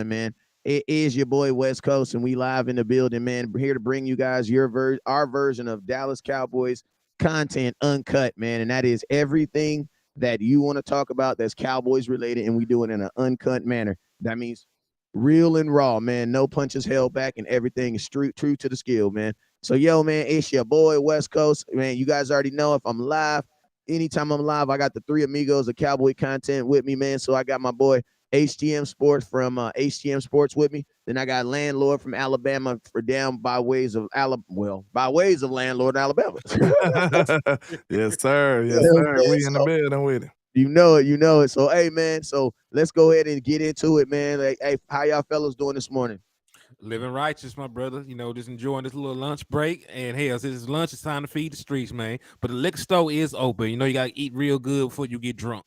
man? It is your boy West Coast, and we live in the building, man. We're here to bring you guys our version of Dallas Cowboys content, uncut, man, and that is everything that you want to talk about that's Cowboys related, and we do it in an uncut manner. That means real and raw, man. No punches held back, and everything is true to the skill, man. So, yo, man, it's your boy West Coast, man. You guys already know if I'm live. Anytime I'm live, I got the three amigos of Cowboy content with me, man. So I got my boy HTM Sports from HTM Sports with me. Then I got Landlord from Alabama for down by ways of by ways of Landlord in Alabama. Yes, sir. Yes, Yeah, sir. man. We in the So building with it. you know it. So hey, man. So let's go ahead and get into it, man. Like, hey, how y'all fellas doing this morning? Living righteous, my brother. Just enjoying this little lunch break. And hell, since it's lunch, it's time to feed the streets, man. But the liquor store is open. You gotta eat real good before you get drunk.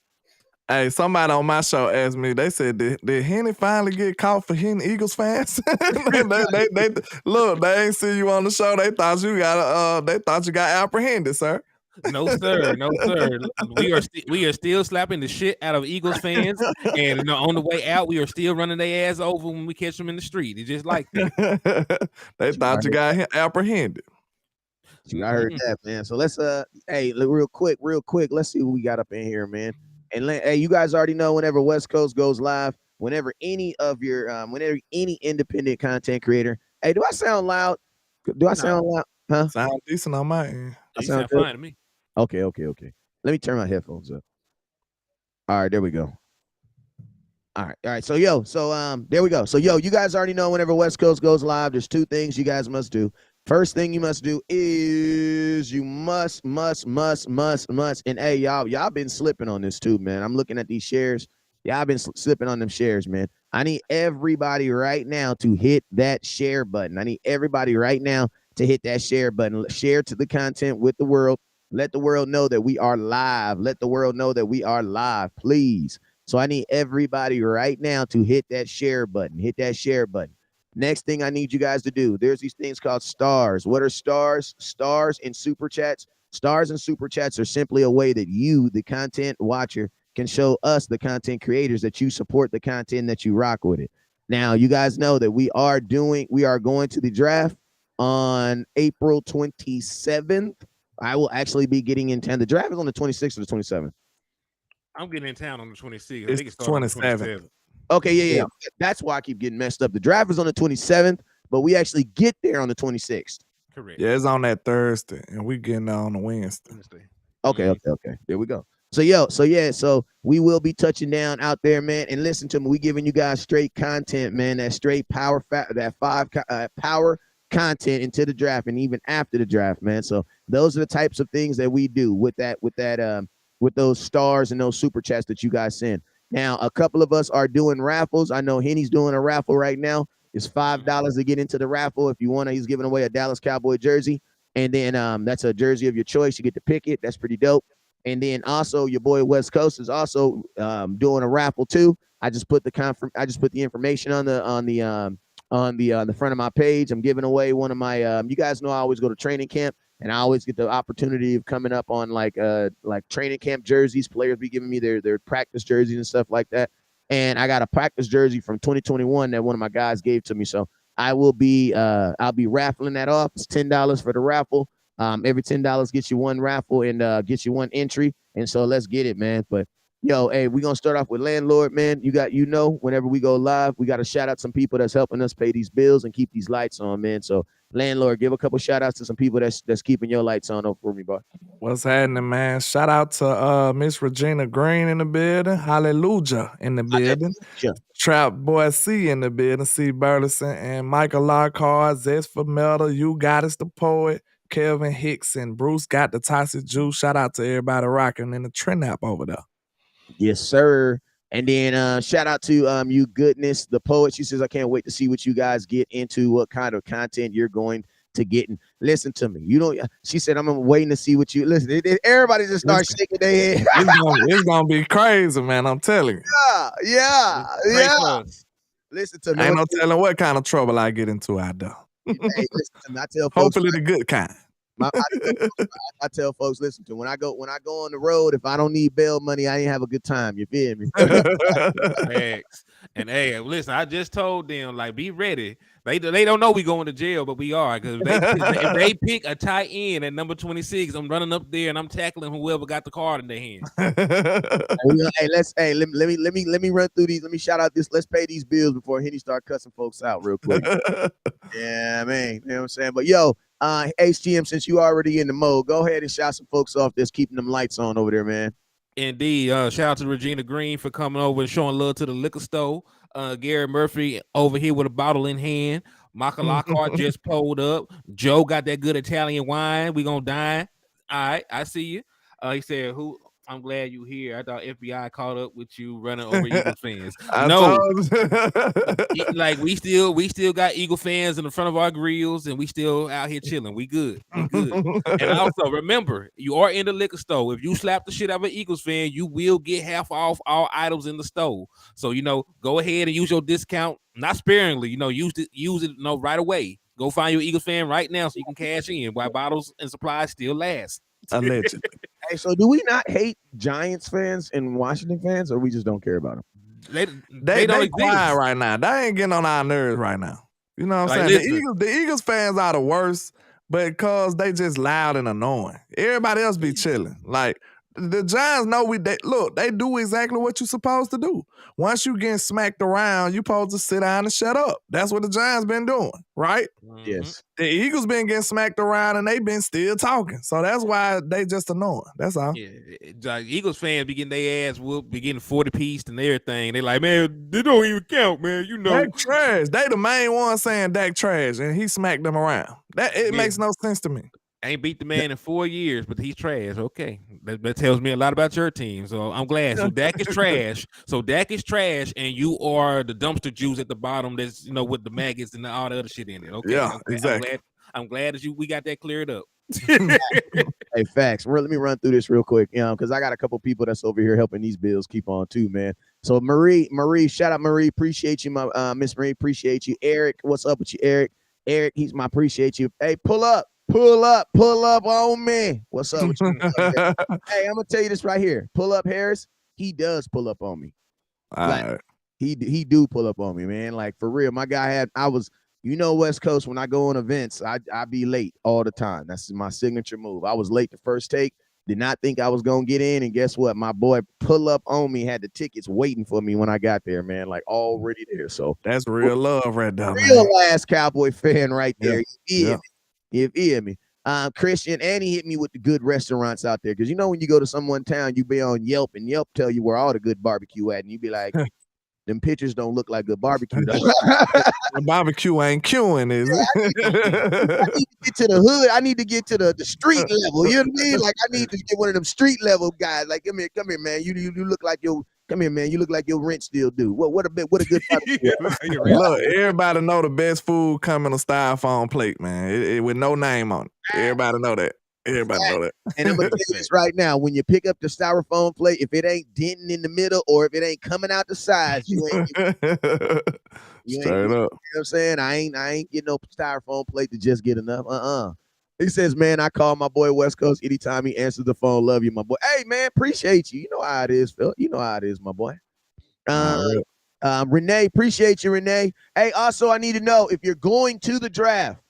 Hey, somebody on my show asked me, they said, did Henny finally get caught for hitting Eagles fans? they look, they ain't see you on the show. They thought you got apprehended, sir. No, sir. No, sir. We are still slapping the shit out of Eagles fans. And on the way out, we are still running their ass over when we catch them in the street. It's just like that. They thought you got apprehended. I heard that, man. So let's hey, real quick, let's see who we got up in here, man. And hey, you guys already know whenever West Coast goes live, whenever any of your whenever any independent content creator. Hey, do I sound loud? Do I sound loud? Huh? Sound decent on my end. You sound fine to me. Okay. Let me turn my headphones up. All right, there we go. All right. So there we go. So you guys already know whenever West Coast goes live, there's two things you guys must do. First thing you must do is you must, and hey, y'all been slipping on this too, man. I'm looking at these shares. Y'all been slipping on them shares, man. I need everybody right now to hit that share button. I need everybody right now to hit that share button. Share to the content with the world. Let the world know that we are live. Let the world know that we are live, please. So I need everybody right now to hit that share button. Hit that share button. Next thing I need you guys to do, there's these things called stars. What are stars? Stars and super chats. Stars and super chats are simply a way that you, the content watcher, can show us, the content creators, that you support the content, that you rock with it. Now, you guys know that we are going to the draft on April 27th. I will actually be getting in town. The draft is on the 26th or the 27th. I'm getting in town on the 26th. It's 27th. Okay, yeah. That's why I keep getting messed up. The draft is on the 27th, but we actually get there on the 26th. Correct. Yeah, it's on that Thursday, and we getting there on the Wednesday. Okay. There we go. So we will be touching down out there, man. And listen to me, we giving you guys straight content, man. That straight power power content into the draft and even after the draft, man. So those are the types of things that we do with those stars and those super chats that you guys send. Now, a couple of us are doing raffles. I know Henny's doing a raffle right now. It's $5 to get into the raffle. If you want to, he's giving away a Dallas Cowboy jersey. And then that's a jersey of your choice. You get to pick it. That's pretty dope. And then also your boy West Coast is also doing a raffle too. I just put the information on the front of my page. I'm giving away one of my you guys know I always go to training camp. And I always get the opportunity of coming up on like training camp jerseys. Players be giving me their practice jerseys and stuff like that. And I got a practice jersey from 2021 that one of my guys gave to me. So I'll be raffling that off. It's $10 for the raffle. Every $10 gets you one raffle and gets you one entry. And so let's get it, man. But yo, hey, we're gonna start off with Landlord, man. Whenever we go live, we got to shout out some people that's helping us pay these bills and keep these lights on, man. So Landlord, give a couple shout outs to some people that's keeping your lights on for me, boy. What's happening, man? Shout out to Miss Regina Green in the building. Hallelujah in the building. Trap Boy C in the building. C. Burleson and Michael Lockhart, Zest for Metal, You Got Us the Poet, Kelvin Hickson, Bruce Got the Toxic Juice. Shout out to everybody rocking in the trend app over there. Yes, sir. And then shout out to You Goodness, the poet. She says, I can't wait to see what you guys get into, what kind of content you're going to get. And listen to me. She said, I'm waiting to see what you listen. Everybody just starts shaking their head. It's gonna be crazy, man. I'm telling you. Yeah. Listen to me. Ain't no telling what kind of trouble I get into out there. Hey, listen to me. I tell folks, hopefully the good kind. I tell folks, listen to when I go on the road, if I don't need bail money, I ain't have a good time. You feel me? And hey, listen, I just told them like, be ready. They don't know we going to jail, but we are because if they pick a tight end at number 26, I'm running up there and I'm tackling whoever got the card in their hand. Let me run through these. Let me shout out this. Let's pay these bills before Henny start cussing folks out real quick. Yeah, man, you know what I'm saying. But yo, HGM, since you already in the mode, go ahead and shout some folks off that's keeping them lights on over there, man. Indeed. Shout out to Regina Green for coming over and showing love to the liquor store. Gary Murphy over here with a bottle in hand. Michael Lockhart just pulled up. Joe got that good Italian wine. We gonna dine. All right, I see you. He said, "Who? I'm glad you here. I thought FBI caught up with you running over Eagles fans." No, like we still got Eagle fans in the front of our grills, and we still out here chilling. We good. We good. And also remember, you are in the liquor store. If you slap the shit out of an Eagles fan, you will get half off all items in the store. So go ahead and use your discount, not sparingly. Use it right away. Go find your Eagles fan right now so you can cash in while bottles and supplies still last. Allegedly. Hey, so do we not hate Giants fans and Washington fans, or we just don't care about them? They don't quiet right now. They ain't getting on our nerves right now. You know what I'm saying? The Eagles fans are the worst because they just loud and annoying. Everybody else be chilling. Like the Giants know they do exactly what you're supposed to do. Once you get smacked around, you're supposed to sit down and shut up. That's what the Giants been doing, right? Yes. The Eagles been getting smacked around and they been still talking. So that's why they just annoying. That's all. Yeah, Eagles fans be getting their ass whooped, be getting 40 piece and everything. They like, man, they don't even count, man. Dak trash. They the main one saying Dak trash, and he smacked them around. It makes no sense to me. Ain't beat the man in 4 years, but he's trash. Okay, that tells me a lot about your team. So I'm glad. So Dak is trash. And you are the dumpster juice at the bottom. That's with the maggots and all the other shit in it. Okay, yeah, exactly. I'm glad that we got that cleared up. Hey, facts. Let me run through this real quick, because I got a couple people that's over here helping these bills keep on too, man. So Marie, shout out Marie. Appreciate you, my Miss Marie. Appreciate you, Eric. What's up with you, Eric? Eric, appreciate you. Hey, pull up on me. What's up with you? Hey, I'm gonna tell you this right here. Pull up Harris. He does pull up on me. Like, he do pull up on me, man. Like for real. My guy West Coast, when I go on events, I be late all the time. That's my signature move. I was late the first take. Did not think I was gonna get in, and guess what? My boy pull up on me, had the tickets waiting for me when I got there, man. Like already there. So that's real love right there. Real ass Cowboy fan right there. You hear me? Christian, and he hit me with the good restaurants out there. Because when you go to someone town, you be on Yelp, and Yelp tell you where all the good barbecue at, and you be like, them pictures don't look like good barbecue. The barbecue ain't queuing, is it? I need to get to the hood. I need to get to the street level. You know what I mean? Like I need to get one of them street level guys. Like come here, man. You look like come here, man. You look like your rent still due. What a good barbecue. Look, everybody know the best food come in a styrofoam plate, man. It with no name on it. Everybody know that. Everybody know that. And I'm gonna tell you this right now: when you pick up the styrofoam plate, if it ain't denting in the middle or if it ain't coming out the sides, you ain't. Straight up. You know what I'm saying? I ain't getting no styrofoam plate to just get enough. He says, man, I call my boy West Coast anytime he answers the phone. Love you, my boy. Hey, man, appreciate you. You know how it is, Phil. You know how it is, my boy. Renee, appreciate you, Renee. Hey, also, I need to know if you're going to the draft.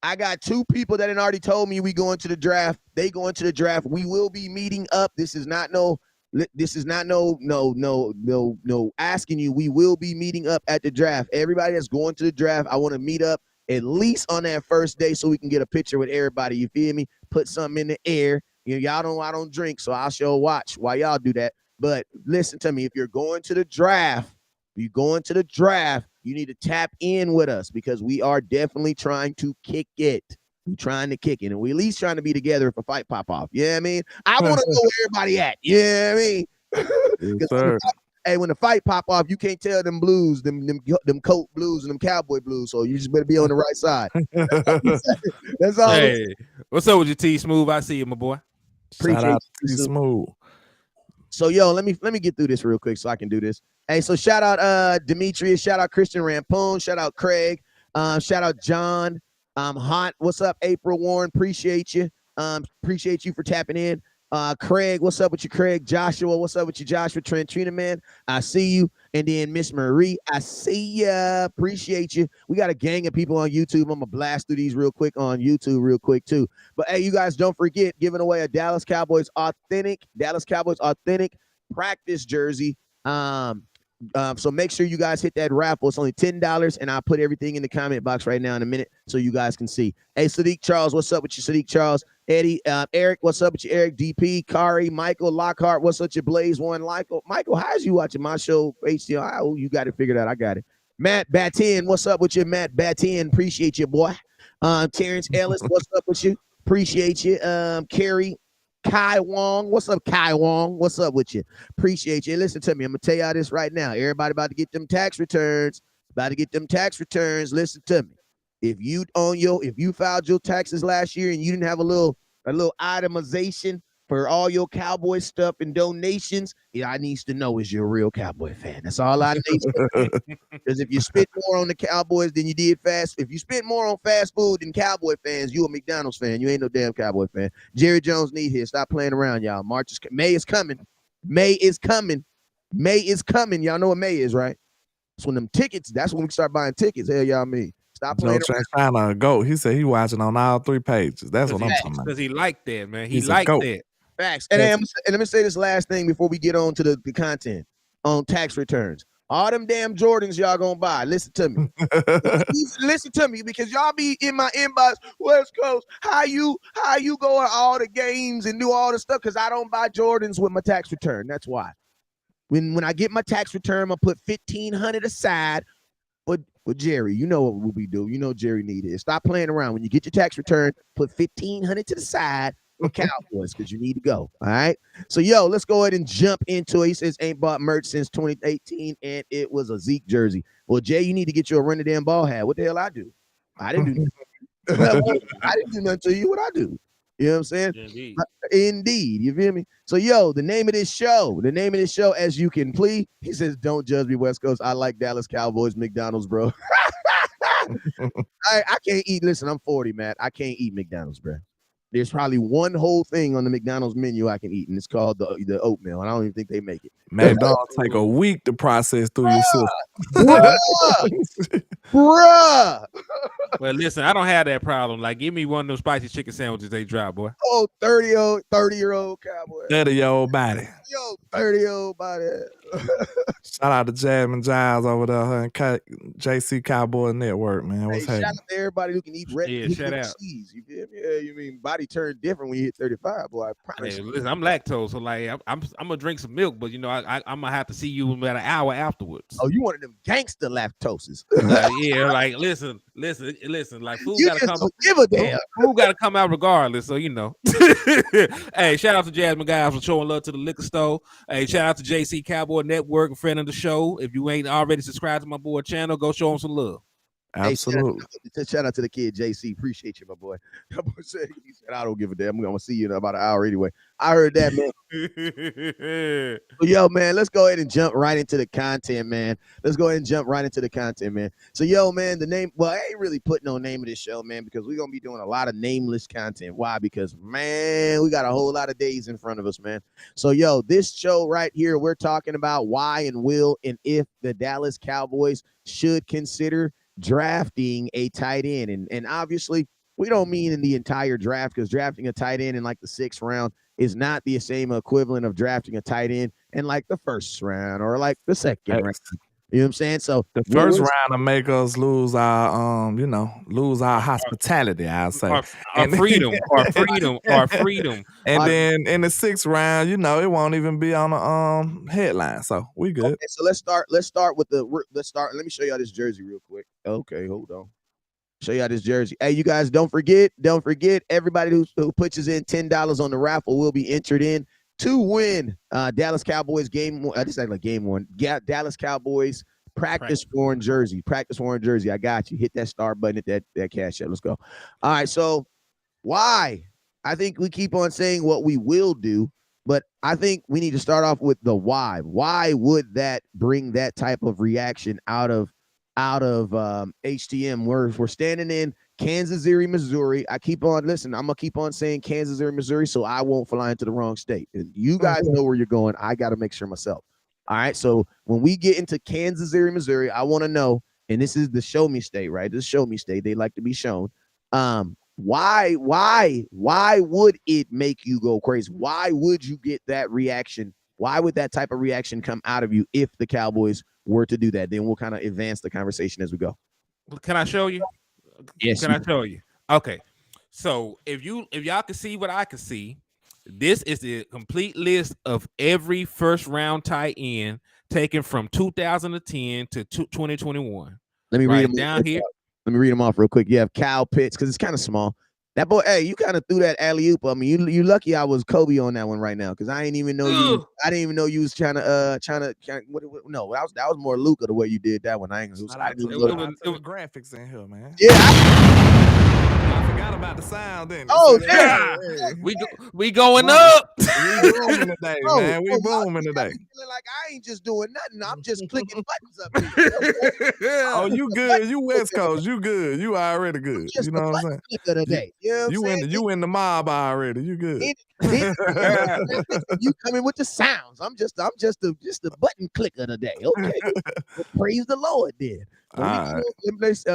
I got 2 people that had already told me we going to the draft. They going to the draft. We will be meeting up. This is not no asking you. We will be meeting up at the draft. Everybody that's going to the draft, I want to meet up at least on that first day so we can get a picture with everybody. You feel me? Put something in the air. I don't drink, so I'll show watch while y'all do that. But listen to me. If you're going to the draft, you need to tap in with us because we are definitely trying to kick it. We're trying to kick it, and we at least trying to be together if a fight pop off. Yeah, I mean, I want to know where everybody at. Yeah, I mean, hey, when the fight pop off, you can't tell them blues, them coat blues and them cowboy blues. So you just better be on the right side. That's all. Hey, what's up with your T Smooth? I see you, my boy. Appreciate you, Smooth. So yo, let me get through this real quick so I can do this. Hey, so shout out Demetrius, shout out Christian Rampoon, shout out Craig, shout out John, Hot. What's up, April Warren? Appreciate you. Appreciate you for tapping in. Craig, what's up with you, Craig? Joshua, what's up with you, Joshua? Trina, man, I see you. And then Miss Marie, I see ya. Appreciate you. We got a gang of people on YouTube. I'm gonna blast through these real quick on YouTube, real quick too. But hey, you guys, don't forget giving away a Dallas Cowboys authentic practice jersey. So make sure you guys hit that raffle. It's only $10, and I'll put everything in the comment box right now in a minute so you guys can see. Hey, Sadiq Charles, what's up with you, Sadiq Charles? Eddie, Eric, what's up with you, Eric? DP, Kari, Michael, Lockhart, what's up with your Blaze One? Michael, how's you watching my show, HCI? Oh, you got it figured out. I got it. Matt Batin, what's up with you, Matt Batin? Appreciate you, boy. Terrence Ellis, what's up with you? Appreciate you. Carrie, Kai Wong, what's up, Kai Wong? What's up with you? Appreciate you. Listen to me. I'm gonna tell y'all this right now. Everybody about to get them tax returns. Listen to me. If you filed your taxes last year and you didn't have a little itemization for all your Cowboy stuff and donations, I needs to know is you're a real Cowboy fan. That's all I need. Because if you spent more on the Cowboys than you did if you spent more on fast food than Cowboy fans, you a McDonald's fan. You ain't no damn Cowboy fan. Jerry Jones need here. Stop playing around, y'all. May is coming. Y'all know what May is, right? That's when that's when we start buying tickets. Hell, y'all mean. Stop playing around. Trying to go. He said he watching on all 3 pages. That's what I'm talking about. Because he liked that, man. He liked that. Facts. And let me say this last thing before we get on to the content on tax returns. All them damn Jordans y'all gonna buy. Listen to me. Listen to me, because y'all be in my inbox, West Coast, how you go to all the games and do all the stuff, because I don't buy Jordans with my tax return. That's why. When I get my tax return, I'll put $1,500 aside for Jerry. You know what we do. You know Jerry need it. Stop playing around. When you get your tax return, put $1,500 to the side for Cowboys, because you need to go. All right. So let's go ahead and jump into it. He says ain't bought merch since 2018, and it was a Zeke jersey. Well, Jay, you need to get you a run the damn ball hat. What the hell I do? I didn't do nothing. I didn't do nothing to you. What I do? You know what I'm saying? Indeed. You feel me? So the name of this show, as you can please, he says, don't judge me, West Coast. I like Dallas Cowboys, McDonald's, bro. I can't eat. Listen, I'm 40, Matt. I can't eat McDonald's, bro. There's probably one whole thing on the McDonald's menu I can eat, and it's called the oatmeal. And I don't even think they make it. McDonald's take a week to process through your system. Bruh. Well, listen, I don't have that problem. Like, give me one of those spicy chicken sandwiches they drop, boy. Oh, 30-year-old Cowboy. 30-year-old body. 30-year-old body. Shout out to Jasmine Giles over there and JC Cowboy Network, man. What's happening? Shout out to everybody who can eat red. Yeah, shout out. Cheese. You feel me? Yeah, you mean body turn different when you hit 35, boy. I promise you. Listen, I'm lactose, so like I'm gonna drink some milk, but I'm gonna have to see you in about an hour afterwards. Oh, you one of them gangster lactoses? Yeah, like listen. Like food gotta come. Give a damn. Food gotta come out regardless. So Hey, shout out to Jasmine Guys for showing love to the liquor store. Hey, shout out to JC Cowboy Network, a friend of the show. If you ain't already subscribed to my boy channel, go show him some love. Absolutely. Hey, shout out to the kid JC. Appreciate you, my boy. That boy said, he said, I don't give a damn. I'm gonna see you in about an hour anyway. I heard that, man. So, man, let's go ahead and jump right into the content, man. So, man, the name. Well, I ain't really putting no name of this show, man, because we're gonna be doing a lot of nameless content. Why? Because, man, we got a whole lot of days in front of us, man. So, this show right here, we're talking about why and will and if the Dallas Cowboys should consider drafting a tight end. And obviously we don't mean in the entire draft, because drafting a tight end in like the 6th round is not the same equivalent of drafting a tight end in like the 1st round or like the 2nd round. You know what I'm saying? So the first round to make us lose our hospitality, I'll say. Our freedom. And then in the 6th round, it won't even be on the headline. So we good. Okay, so let's start with let me show y'all this jersey real quick. Okay, hold on. Show y'all this jersey. Hey, you guys, don't forget, everybody who pitches in $10 on the raffle will be entered in to win Dallas Cowboys game one. This is like game one. Dallas Cowboys practice worn jersey. I got you. Hit that start button at that cash app. Let's go. All right. So why? I think we keep on saying what we will do, but I think we need to start off with the why. Why would that bring that type of reaction out of out of HTM. We're standing in Kansas City, Missouri. I'm gonna keep on saying Kansas City, Missouri, so I won't fly into the wrong state. And you guys know where you're going. I got to make sure myself. All right. So when we get into Kansas City, Missouri, I want to know, and this is the show me state, right? This show me state. They like to be shown. Why would it make you go crazy? Why would you get that reaction? Why would that type of reaction come out of you if the Cowboys were to do that? Then we'll kind of advance the conversation as we go. Can I show you? Yes. Can I show you? Okay. So if y'all can see what I can see, this is the complete list of every first round tight end taken from 2010 to 2021. Let me right read them down here. Let me read them off real quick. You have Kyle Pitts because it's kind of small. That boy, hey, you kind of threw that alley oop. I mean, you lucky I was Kobe on that one right now because I didn't even know you. I didn't even know you was trying to no, that was more Luka the way you did that one. I didn't. I didn't it was graphics in here, man. Yeah. I forgot about the sound, didn't it? Oh yeah, we going up. We booming today, man. We booming today. Like I ain't just doing nothing. I'm just clicking buttons up here. Oh, you good? You West Coast? You good? You already good? You know what I'm saying? Today. You in the mob already? You good? You coming with the sounds? I'm just the button clicker today. Okay, well, praise the Lord, then.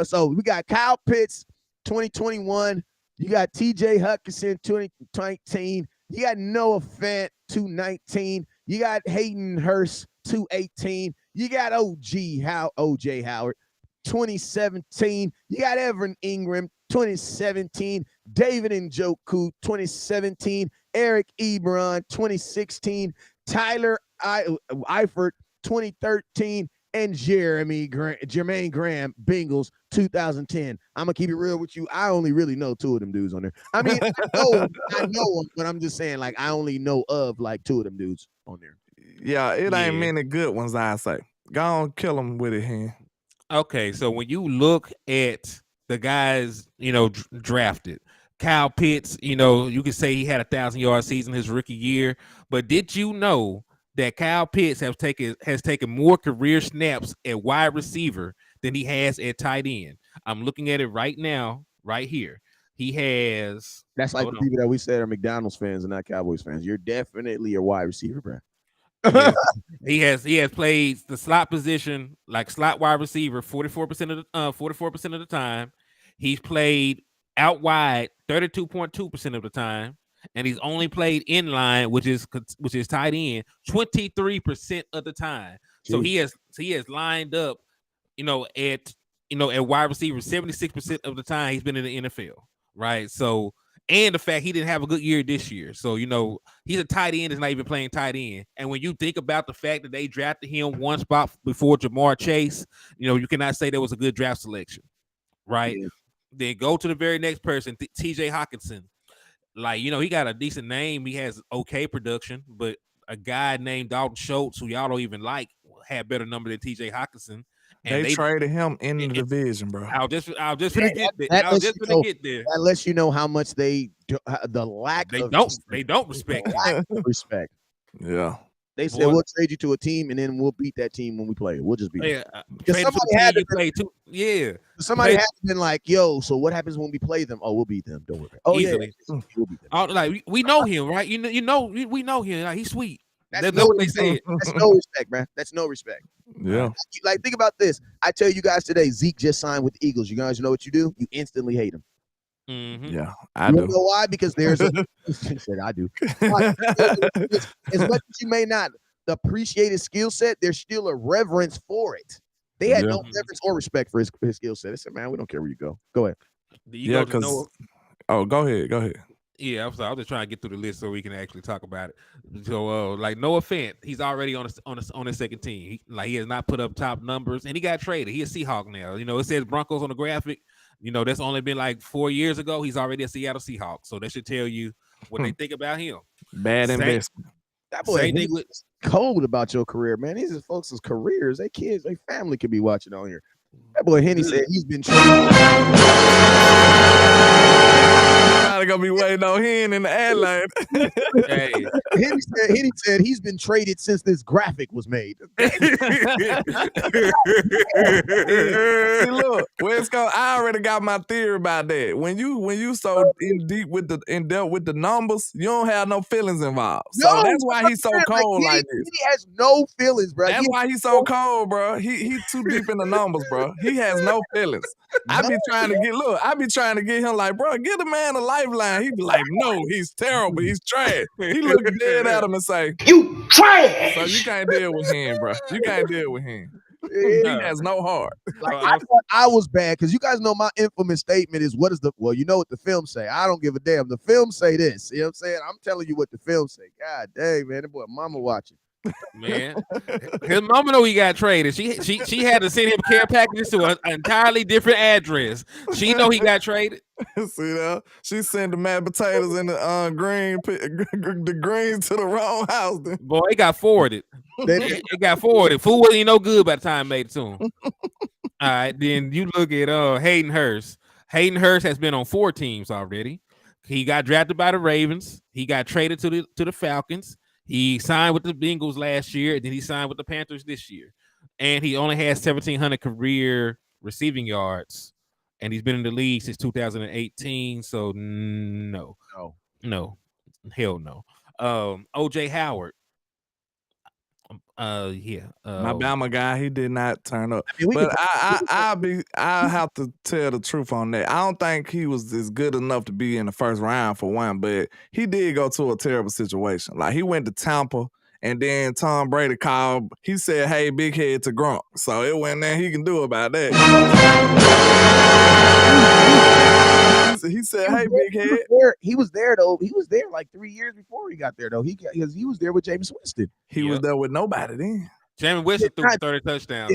So we got Kyle Pitts, 2021. You got TJ Hutchinson, 2019. You got Noah Fant, 219. You got Hayden Hurst, 218. You got OJ Howard, 2017. You got Evan Ingram, 2017. David Njoku, 2017. Eric Ebron, 2016. Tyler Eifert, 2013. And Jermaine Graham, Bengals, 2010. I'm gonna keep it real with you. I only really know two of them dudes on there. I mean, I know them, but I'm just saying, like, I only know of like two of them dudes on there. Yeah, it ain't many good ones, I say. Go on, kill them with it, here. Okay, so when you look at the guys, drafted, Kyle Pitts, you could say he had a 1,000-yard season his rookie year, but did you know that Kyle Pitts has taken more career snaps at wide receiver than he has at tight end? I'm looking at it right now, right here. He has. That's like the people that we said are McDonald's fans and not Cowboys fans. You're definitely a wide receiver, bro. Yeah. He has played the slot position, like slot wide receiver, 44% of the time. He's played out wide 32.2% of the time. And he's only played in line, which is tight end, 23% of the time. Jeez. So he has lined up, at wide receiver 76% of the time he's been in the NFL, right? So, and the fact he didn't have a good year this year, so he's a tight end, is not even playing tight end. And when you think about the fact that they drafted him one spot before Jamar Chase, you cannot say that was a good draft selection, right? Yeah. Then go to the very next person, TJ Hawkinson. Like, he got a decent name. He has okay production, but a guy named Dalton Schultz, who y'all don't even like, had better number than TJ Hawkinson. And they traded him in the division, bro. I'll just gonna get there. That lets you know how much they don't respect. Respect. Yeah. They said we'll trade you to a team and then we'll beat that team when we play. We'll just beat them. Because somebody had to play too. Yeah. Somebody had to been like, yo, so what happens when we play them? Oh, we'll beat them. Don't worry. Oh, easily. Yeah. We'll beat them. Like we know him, right? we know him. Like, he's sweet. That's what they said. That's no respect, man. That's no respect. Yeah. Like, think about this. I tell you guys today, Zeke just signed with the Eagles. You guys know what you do? You instantly hate him. Mm-hmm. Yeah, I do. You know why? Because there's I do. As much as you may not appreciate his skill set, there's still a reverence for it. They had no reverence or respect for his skill set. They said, man, we don't care where you go. Go ahead. Go ahead. Yeah, I'm sorry. I'm just trying to get through the list so we can actually talk about it. So, like, Noah Fant, he's already on his second team. He has not put up top numbers, and he got traded. He's a Seahawk now. It says Broncos on the graphic. That's only been like 4 years ago. He's already a Seattle Seahawk. So that should tell you what they think about him. Bad investment. That boy is cold about your career, man. These are folks' careers. They kids, they family could be watching on here. That boy Henny said he's been traded. Everybody gonna be waiting on him in the ad lane. Hey. Henny said he's been traded since this graphic was made. See, look, Wesco, I already got my theory about that. When you so deep with the numbers, you don't have no feelings involved. So that's why he's so cold like this. He has no feelings, bro. That's why he's so cold, bro. He too deep in the numbers, bro. He has no feelings. I be trying to get him like, bro, get the man a lifeline. He be like, no, he's terrible. He's trash. He look dead at him and say, you trash. So you can't deal with him, bro. You can't deal with him. He has no heart. Like I thought I was bad because you guys know my infamous statement is you know what the film say. I don't give a damn. The film say this. You know what I'm saying? I'm telling you what the film say. God dang, man, that boy mama watching. Man, his mama know he got traded. She had to send him care packages to an entirely different address. She know he got traded. See that? She sent the mashed potatoes and the greens to the wrong house. Then. Boy, it got forwarded. It got forwarded. Food wasn't even no good by the time made it to him. All right, then you look at Hayden Hurst. Hayden Hurst has been on 4 teams already. He got drafted by the Ravens. He got traded to the Falcons. He signed with the Bengals last year, and then he signed with the Panthers this year. And he only has 1,700 career receiving yards, and he's been in the league since 2018. So no, hell no. OJ Howard. My Bama guy, he did not turn up. I mean, but I have to tell the truth on that. I don't think he was as good enough to be in the first round for one, but he did go to a terrible situation. Like he went to Tampa, and then Tom Brady called. He said, "Hey, big head to Gronk," so it wasn't nothing he can do about that. He said, "Hey, big head." He was there though. He was there like 3 years before he got there though. He was there with Jameis Winston. He was there with nobody then. Jameis Winston threw 30 touchdowns.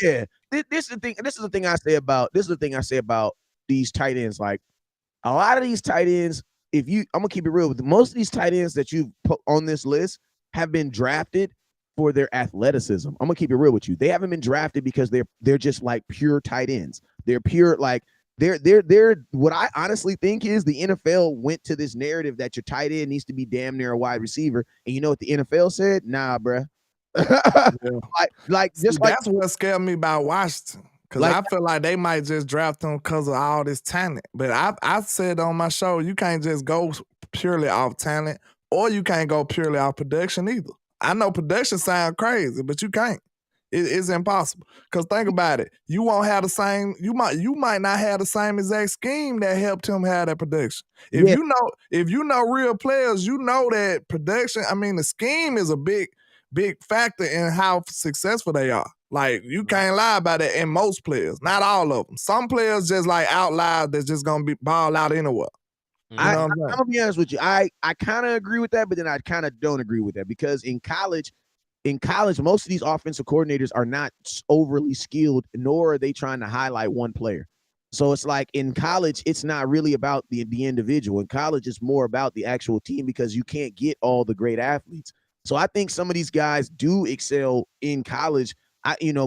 Yeah. This is the thing. This is the thing I say about these tight ends. Like a lot of these tight ends, I'm gonna keep it real with most of these tight ends that you've put on this list have been drafted for their athleticism. I'm gonna keep it real with you. They haven't been drafted because they're just like pure tight ends. They're pure like. They're what I honestly think is the NFL went to this narrative that your tight end needs to be damn near a wide receiver. And you know what the NFL said? Nah, bruh. That's what scared me about Washington. Because I feel like they might just draft him because of all this talent. But I said on my show, you can't just go purely off talent or you can't go purely off production either. I know production sound crazy, but you can't. It's impossible. Because think about it. You won't have the same, you might not have the same exact scheme that helped him have that production. If you know real players, you know that production, I mean, the scheme is a big factor in how successful they are. Like, you can't lie about that in most players. Not all of them. Some players just like outliers that's just gonna be ball out anywhere. I'm gonna be honest with you. I kind of agree with that, but then I kind of don't agree with that because in college, most of these offensive coordinators are not overly skilled, nor are they trying to highlight one player. So it's like in college, it's not really about the individual. In college, it's more about the actual team because you can't get all the great athletes. So I think some of these guys do excel in college,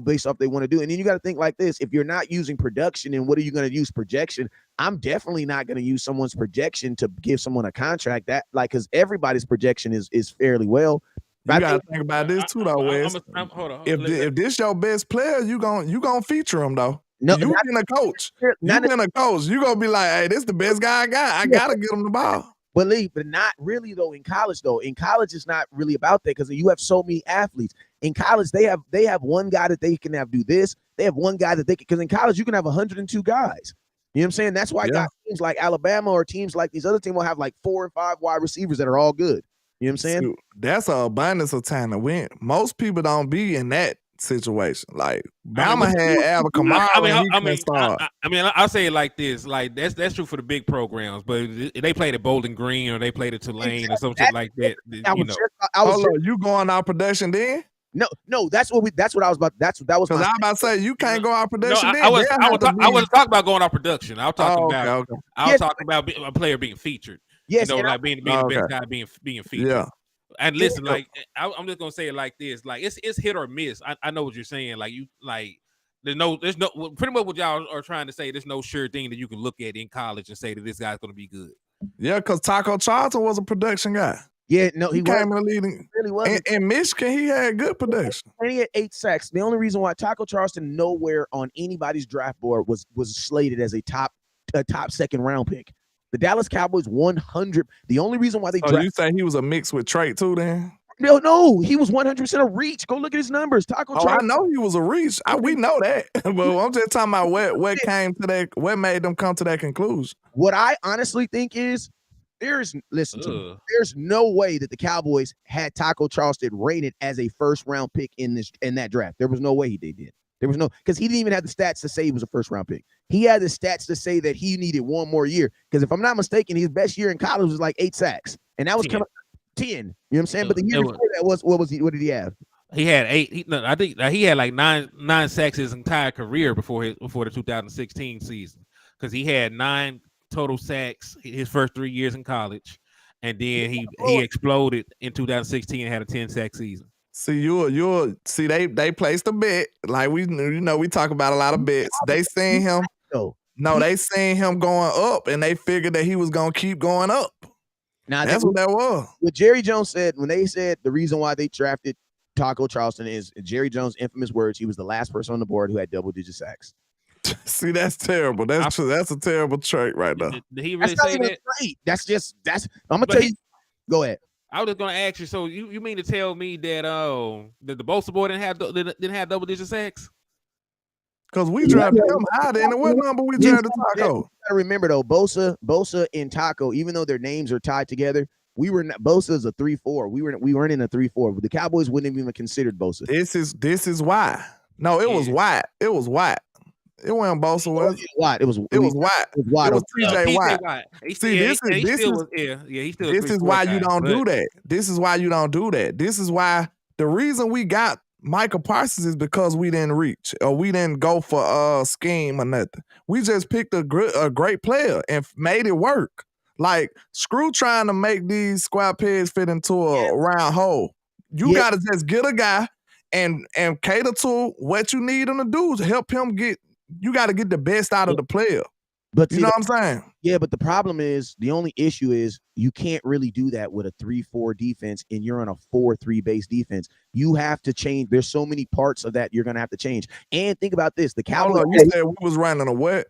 based off what they want to do. And then you got to think like this. If you're not using production, and what are you going to use projection? I'm definitely not going to use someone's projection to give someone a contract because everybody's projection is fairly well. You gotta think about this too, though, Wes. Hold on. If this your best player, you gonna feature him though. No, you been a coach. You been a coach. You gonna be like, hey, this the best guy I got. I gotta get him the ball. But not really though. In college, it's not really about that because you have so many athletes. In college, they have one guy that they can have do this. They have one guy that they can, because in college you can have 102 guys. You know what I'm saying? That's why teams like Alabama or teams like these other teams will have like 4 and 5 wide receivers that are all good. You know what I'm saying? Dude, that's an abundance of talent. Most people don't be in that situation. Like Bama had Alvin Kamara. I'll say it like this: like that's true for the big programs, but they played at Bowling Green or they played at Tulane or something like that. You going out production then? No, that's what I was about. That was because I was about to say you can't go out production. I wasn't talking about going out production. I was talking about a player being featured. Yes, like being the best guy being featured. Yeah. And listen, I'm just gonna say it like this: like it's hit or miss. I know what you're saying. There's no pretty much what y'all are trying to say. There's no sure thing that you can look at in college and say that this guy's gonna be good. Yeah, because Taco Charlton was a production guy. Yeah, no, he came in the league. Really wasn't. In Michigan, he had good production. And he had 8 sacks. The only reason why Taco Charlton nowhere on anybody's draft board was slated as a top second round pick. The Dallas Cowboys 100. The only reason why they drafted. You say he was a mix with Trait too, then? No, he was 100% a reach. Go look at his numbers. Taco Charlton. I know he was a reach. We know that. But I'm just talking about what came to that. What made them come to that conclusion? What I honestly think is there's no way that the Cowboys had Taco Charlton rated as a first round pick in that draft. There was no way they did. There was no, because he didn't even have the stats to say he was a first round pick. He had the stats to say that he needed one more year. Because if I'm not mistaken, his best year in college was like 8 sacks, and that was kind of 10. You know what I'm saying? But the year before that was what did he have? He had 8. I think he had like nine sacks his entire career before the 2016 season, because he had 9 total sacks his first 3 years in college, and then he exploded in 2016 and had a 10-sack season. See, see they placed a bet, like we talk about a lot of bets. They seen him. They seen him going up, and they figured that he was gonna keep going up. Now that's what that was. What Jerry Jones said when they said the reason why they drafted Taco Charlton is Jerry Jones' infamous words. He was the last person on the board who had double-digit sacks. See, that's terrible. That's a terrible trait right now. Did he really say that? That's. I'm gonna tell you. Go ahead. I was just gonna ask you. So you mean to tell me that that the Bosa boy didn't have double-digit sacks? Because we drafted him higher than what number we drafted Taco? You gotta remember though, Bosa and Taco, even though their names are tied together, Bosa is a 3-4. We weren't in a 3-4. The Cowboys wouldn't have even considered Bosa. This is why. No, it was White. It was White. It wasn't Bosa, was it? White. It was White. It was TJ Watt. See, this is why you don't do that. This is why you don't do that. This is why the reason we got Michael Parsons is because we didn't reach, or we didn't go for a scheme or nothing. We just picked a great player and made it work. Like, screw trying to make these square pegs fit into a round hole. You got to just get a guy and cater to what you need him to do to help him get. You got to get the best out of the player. But you know what I'm saying? Yeah, but the problem is, the only issue is you can't really do that with a 3-4 defense, and you're on a 4-3 base defense. You have to change. There's so many parts of that you're going to have to change. And think about this: the Cowboys. You said we was running a what?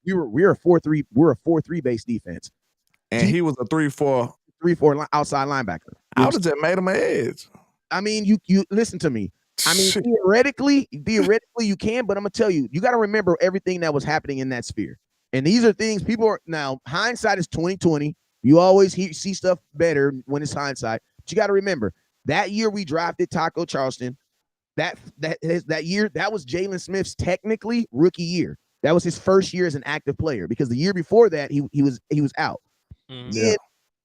We're a 4-3. We're a 4-3 base defense, and he was a 3-4 outside linebacker. I would have just made him an edge. I mean, you listen to me. I mean, theoretically you can, but I'm gonna tell you, you got to remember everything that was happening in that sphere. And these are things people are now. Hindsight is 20/20. You always see stuff better when it's hindsight. But you got to remember that year we drafted Taco Charlton. That year, that was Jalen Smith's technically rookie year. That was his first year as an active player, because the year before that he was out. And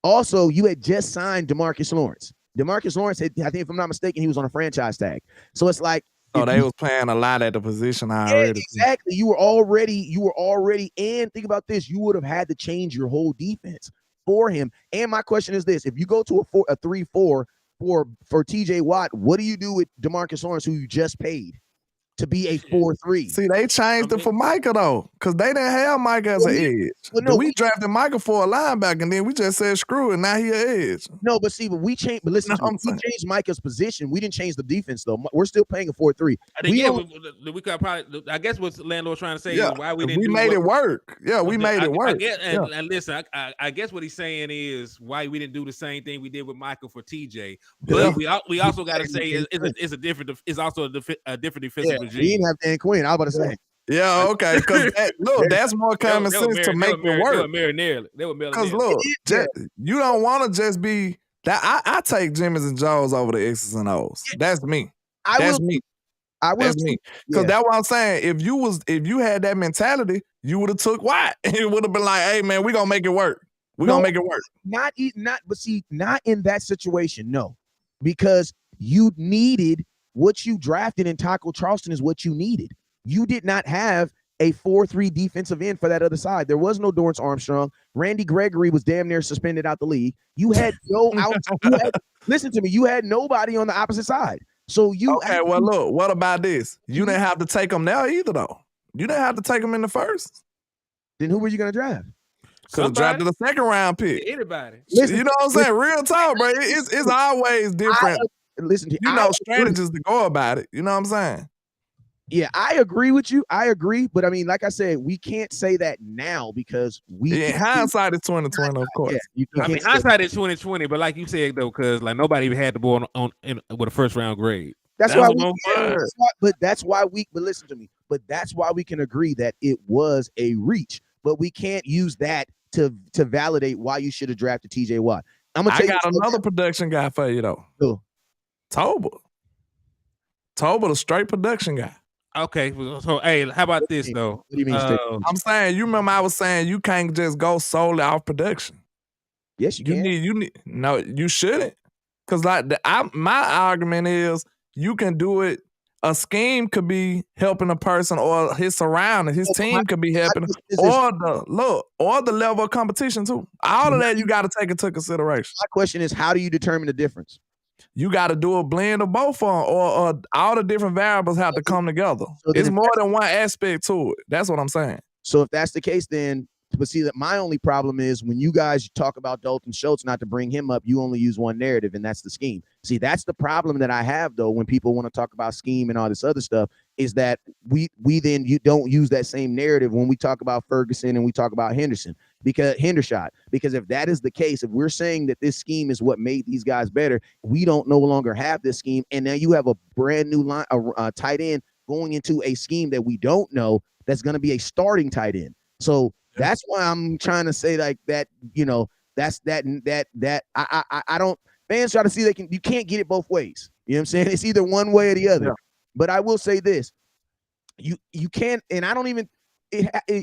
also, you had just signed DeMarcus Lawrence. DeMarcus Lawrence had, I think if I'm not mistaken, he was on a franchise tag. So it's like, oh, they was playing a lot at the position already. Exactly. You were already, and think about this, you would have had to change your whole defense for him. And my question is this: if you go to a 3-4 for TJ Watt, what do you do with DeMarcus Lawrence, who you just paid to be a 4-3? See, they changed it for Micah though, because they didn't have Micah as an edge. Well, we drafted Micah for a linebacker, and then we just said screw it. Now he an edge. No, but see, we changed. But listen, we changed Micah's position. We didn't change the defense though. We're still playing a 4-3. We could probably. I guess what landlord trying to say is why we didn't. We made it work. Yeah, we made it work. And listen, I guess what he's saying is why we didn't do the same thing we did with Michael for TJ. But we also got to say it's also a different defensive regime. He didn't have Dan Quinn. I was about to say. Yeah, okay. Because that's more common sense to make it work. Because look, you don't want to just be that. I take Jimmy's and Joe's over the X's and O's. That's me. That's me. Because that's what I'm saying. If you had that mentality, you would have took White. It would have been like, hey man, we're gonna make it work. We're gonna make it work. Not in that situation, no. Because you needed what you drafted in Taco Charlton is what you needed. You did not have a 4-3 defensive end for that other side. There was no Dorrance Armstrong. Randy Gregory was damn near suspended out the league. You had no out. Listen to me. You had nobody on the opposite side. So you. Okay, well, look. What about this? You didn't have to take them now either, though. You didn't have to take them in the first. Then who were you going to draft? Could have drafted a second round pick. Anybody. Listen, you know what I'm saying? Real talk, bro. It's always different. Strategies to go about it. You know what I'm saying? Yeah, I agree with you. I agree, but I mean, like I said, we can't say that now because hindsight is 2020, of course. Yeah, I mean, hindsight is 2020, but like you said though, because like nobody even had the ball with a first round grade. That's why but listen to me. But that's why we can agree that it was a reach, but we can't use that to validate why you should have drafted TJ Watt. I got another production guy for you though. Who? Toba, the straight production guy. Okay, so hey, how about this though? What do you mean? I'm saying, you remember I was saying you can't just go solely off production. Yes, you can. You need. No, you shouldn't. Because like my argument is you can do it. A scheme could be helping a person, or his surroundings, his team could be helping, or the level of competition too. All of that you got to take into consideration. My question is, how do you determine the difference? You got to do a blend of both of them, or all the different variables have to come together. So it's more than one aspect to it. That's what I'm saying. So if that's the case, then, but see, that my only problem is when you guys talk about Dalton Schultz, not to bring him up, you only use one narrative, and that's the scheme. See, that's the problem that I have, though, when people want to talk about scheme and all this other stuff, is that you don't use that same narrative when we talk about Ferguson and we talk about Hendershot. Because if that is the case, if we're saying that this scheme is what made these guys better, we don't no longer have this scheme, and now you have a brand new line, tight end going into a scheme that we don't know that's going to be a starting tight end. So that's why I'm trying to say like that, that's I don't, fans try to see you can't get it both ways. You know what I'm saying? It's either one way or the other. Yeah. But I will say this, you can't, and I don't even,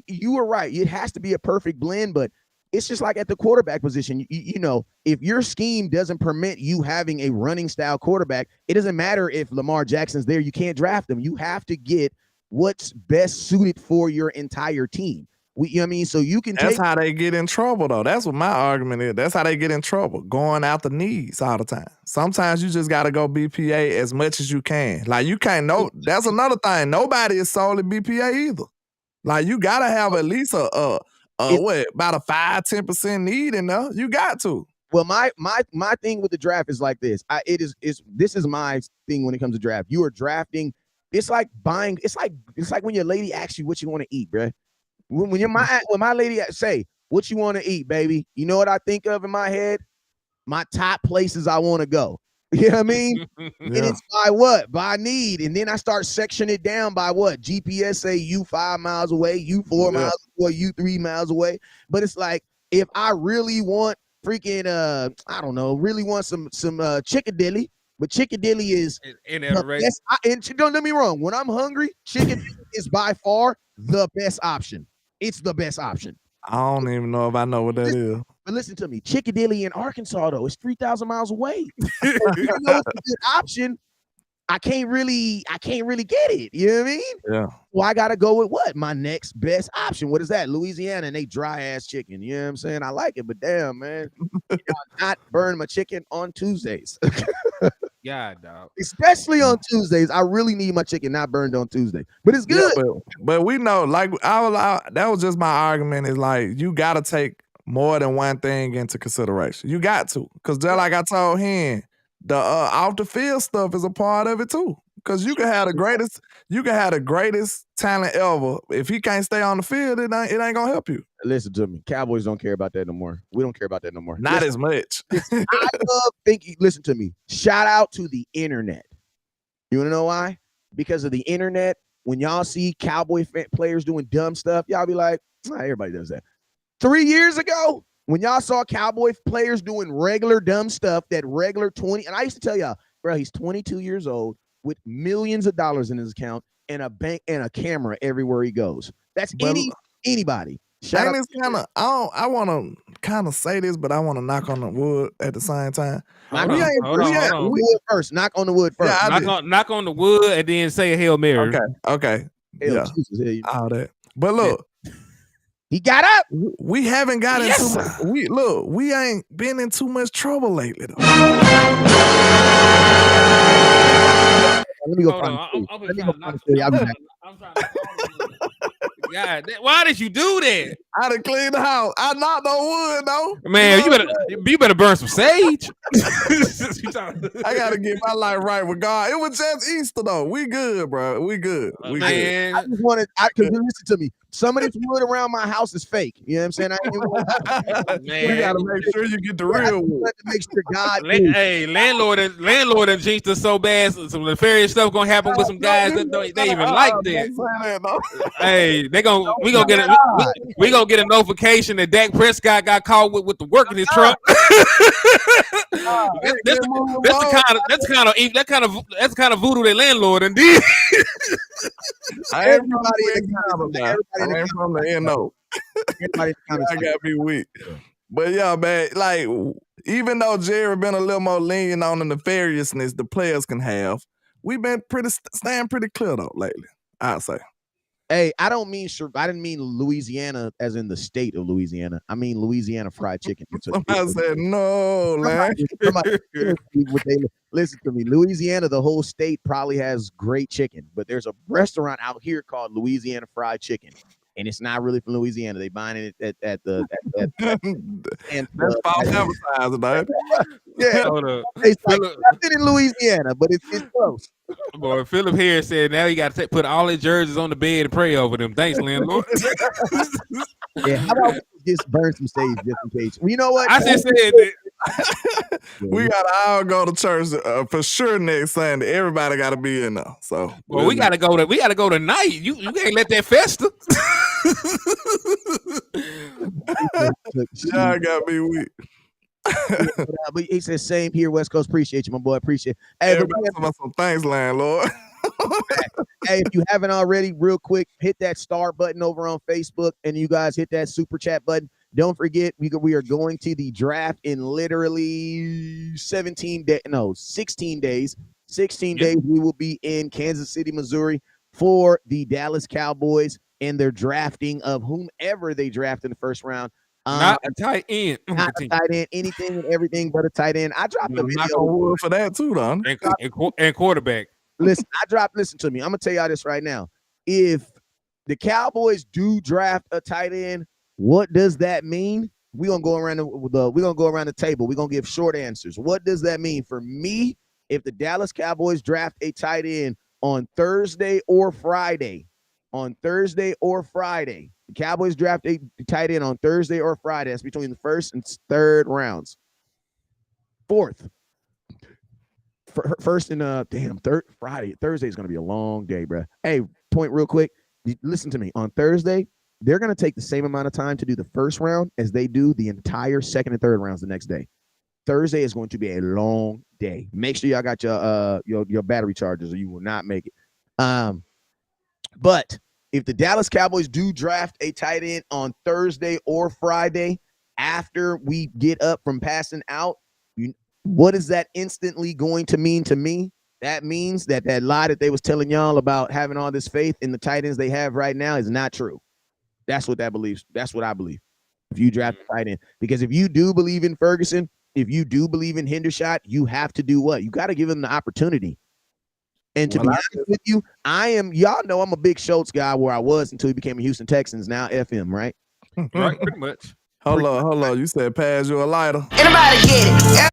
you are right. It has to be a perfect blend, but it's just like at the quarterback position, if your scheme doesn't permit you having a running style quarterback, it doesn't matter if Lamar Jackson's there, you can't draft him. You have to get what's best suited for your entire team. So you can. That's how they get in trouble, though. That's what my argument is. That's how they get in trouble, going out the knees all the time. Sometimes you just got to go BPA as much as you can. Like you can't know. That's another thing. Nobody is solely BPA either. Like you got to have at least about a 5-10% need in there. You got to. Well, my thing with the draft is like this. This is my thing when it comes to draft. You are drafting. It's like buying. It's like when your lady asks you what you want to eat, bruh. When my lady say, what you want to eat, baby? You know what I think of in my head? My top places I want to go. You know what I mean? Yeah. And it's by what? By need. And then I start sectioning it down by what? GPS say you 5 miles away, you 4 miles away, you 3 miles away. But it's like, if I really want freaking, I don't know, really want some chickadilly, but chickadilly is the best. And don't get me wrong, when I'm hungry, chickadilly is by far the best option. It's the best option. I don't even know if I know what that is. But listen to me, Chickadilly in Arkansas though, it's 3,000 miles away. It's a good option. I can't really get it. You know what I mean? Yeah. Well, I gotta go with what? My next best option. What is that? Louisiana, and they dry ass chicken. You know what I'm saying? I like it, but damn, man, not burn my chicken on Tuesdays. Yeah, dog. Especially on Tuesdays. I really need my chicken not burned on Tuesday. But it's good. Yeah, but we know, like that was just my argument, is like you gotta take more than one thing into consideration. You got to. Cause just like I told him, the off the field stuff is a part of it too. Cause you can have the greatest talent ever. If he can't stay on the field, it ain't gonna help you. Listen to me. Cowboys don't care about that no more. We don't care about that no more. Not as much. I love thinking. Listen to me. Shout out to the internet. You want to know why? Because of the internet. When y'all see Cowboy players doing dumb stuff, y'all be like, everybody does that. 3 years ago, when y'all saw Cowboy players doing regular dumb stuff, that regular 20, and I used to tell y'all, bro, he's 22 years old with millions of dollars in his account and a bank and a camera everywhere he goes. That's anybody. I want to kind of say this, but I want to knock on the wood at the same time. Hold on. Knock on the wood first. Yeah, knock on the wood and then say a Hail Mary. Okay. Hell, Jesus, all that. But look. He got up. We haven't got into we ain't been in too much trouble lately though. Let me go find it. God, why did you do that? I done cleaned the house. I knocked on wood, though. Man, you better burn some sage. I gotta get my life right with God. It was just Easter, though. We good, bro. We good. We man. good. I just wanted, because listen to me. Some of this wood around my house is fake. You know what I'm saying? We gotta make sure you get the real wood. To make sure God. Hey, landlord and jinxed us so bad. Some nefarious stuff gonna happen with some guys that they even like that. Hey, we gonna get a notification that Dak Prescott got caught with the work in his truck. That's kind of voodoo that landlord and did. Everybody from the NO. I gotta be weak. But yeah, man, like even though Jerry been a little more lenient on the nefariousness the players can have, we've been staying pretty clear though lately, I'd say. Hey, I didn't mean Louisiana as in the state of Louisiana. I mean Louisiana fried chicken. I said no, man. Listen to me. Louisiana, the whole state probably has great chicken, but there's a restaurant out here called Louisiana Fried Chicken, and it's not really from Louisiana. They buying it at the and that's false advertising, man. Yeah, it's like nothing in Louisiana, but it's close. Boy, Philip Harris said now you got to put all his jerseys on the bed and pray over them. Thanks, landlord. Yeah, how about we just burn some sage just in case? Well, you know what? I just said that. We gotta all go to church for sure next Sunday. Everybody gotta be in there. So well, we gotta go tonight. You can't let that fester. Yeah, I gotta be weak. But he says same here, West Coast. Appreciate you, my boy. Appreciate. Hey, some thanks, landlord. Hey, if you haven't already, real quick, hit that star button over on Facebook, and you guys hit that super chat button. Don't forget, we are going to the draft in literally 16 days. 16 days, we will be in Kansas City, Missouri for the Dallas Cowboys and their drafting of whomever they draft in the first round. Not a tight end. Not a tight end. Anything and everything but a tight end. I dropped a video for that too, Don. And quarterback. Listen to me. I'm gonna tell y'all this right now. If the Cowboys do draft a tight end, what does that mean? We're gonna go around the table. We're gonna give short answers. What does that mean for me? If the Dallas Cowboys draft a tight end on Thursday or Friday, the Cowboys draft a tight end on Thursday or Friday. That's between the first and third rounds. First and third Friday. Thursday is going to be a long day, bro. Hey, point real quick. Listen to me. On Thursday, they're going to take the same amount of time to do the first round as they do the entire second and third rounds the next day. Thursday is going to be a long day. Make sure y'all got your battery chargers, or you will not make it. But if the Dallas Cowboys do draft a tight end on Thursday or Friday after we get up from passing out, what is that instantly going to mean to me? That means that lie that they was telling y'all about having all this faith in the tight ends they have right now is not true. That's what that believes. That's what I believe. If you draft a tight end, because if you do believe in Ferguson, if you do believe in Hendershot, you have to do what? You got to give him the opportunity. And to be honest with you, y'all know I'm a big Schultz guy where I was until he became a Houston Texans. Now FM, right? Right, pretty much. Hold on. You said pass you a lighter. Anybody get it?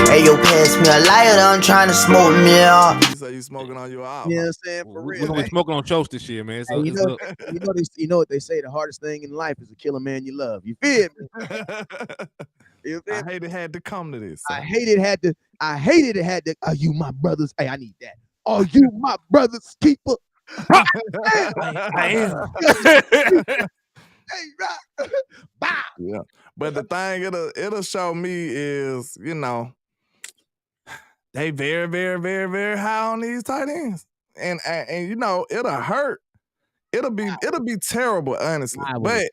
Hey, yo, pass me a lighter. I'm trying to smoke me up. You say you smoking on your album. You know what I'm saying? For real. We're gonna be smoking on Schultz this year, man. You know what they say, the hardest thing in life is to kill a man you love. You feel me? I hate it had to come to this. I hated it had to. Are you my brothers? Hey, I need that. Are you my brother's keeper? I am. Hey, right. Bow. Yeah. But the thing it'll show me is, they very, very, very, very high on these tight ends. And it'll hurt. It'll be terrible, honestly. But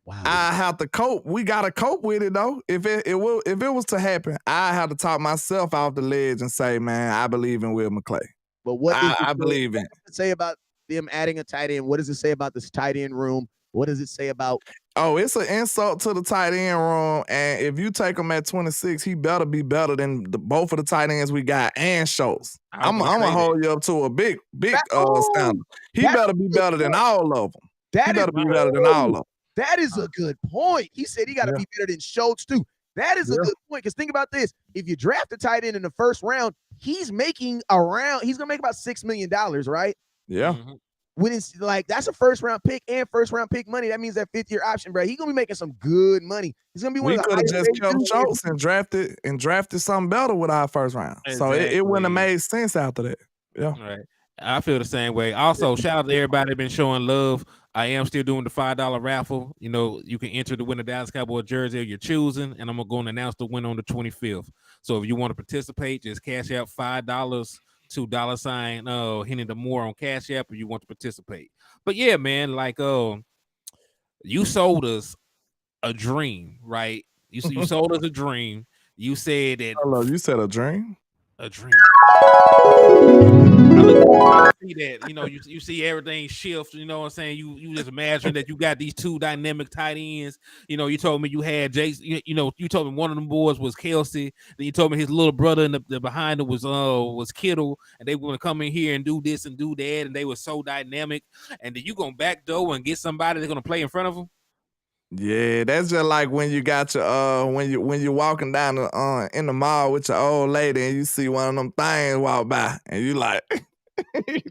I have to cope. We gotta cope with it though. If it was to happen, I have to talk myself off the ledge and say, man, I believe in Will McClay. But what I believe in. What does it say about them adding a tight end? What does it say about this tight end room? What does it say about? Oh, it's an insult to the tight end room. And if you take him at 26, he better be better than both of the tight ends we got and Schultz. I'm gonna hold you up to a big standard. He better be better than all of them. He better be better than all of them. That is a good point. He said he got to be better than Schultz too. That is a good point. Because think about this: if you draft a tight end in the first round, he's gonna make about $6 million, right? Yeah. Mhm. When it's like that's a first round pick and first round pick money. That means that 5th-year option, bro. He's gonna be making some good money. He's gonna be one We of the could have highest just paid kept dudes. Schultz and drafted something better with our first round. So it wouldn't have made sense after that. Yeah. Right. I feel the same way. Also, shout out to everybody that been showing love. I am still doing the $5 raffle. You know, you can enter to win a Dallas Cowboy jersey you're choosing, and I'm gonna announce the winner on the 25th. So if you want to participate, just cash out $5 to $ Henny the More on Cash App if you want to participate. But yeah, man, like you sold us a dream, right? You sold us a dream. You said that Hello, you said a dream? a dream. I see that, you see everything shift, you know what I'm saying? You just imagine that you got these two dynamic tight ends. You told me you had Jason, you told me one of them boys was Kelsey, then you told me his little brother in the behind him was Kittle, and they were gonna come in here and do this and do that, and they were so dynamic, and then you gonna backdoor and get somebody that's gonna play in front of them. Yeah, that's just like when you got your when you're walking down in the mall with your old lady and you see one of them things walk by and you like you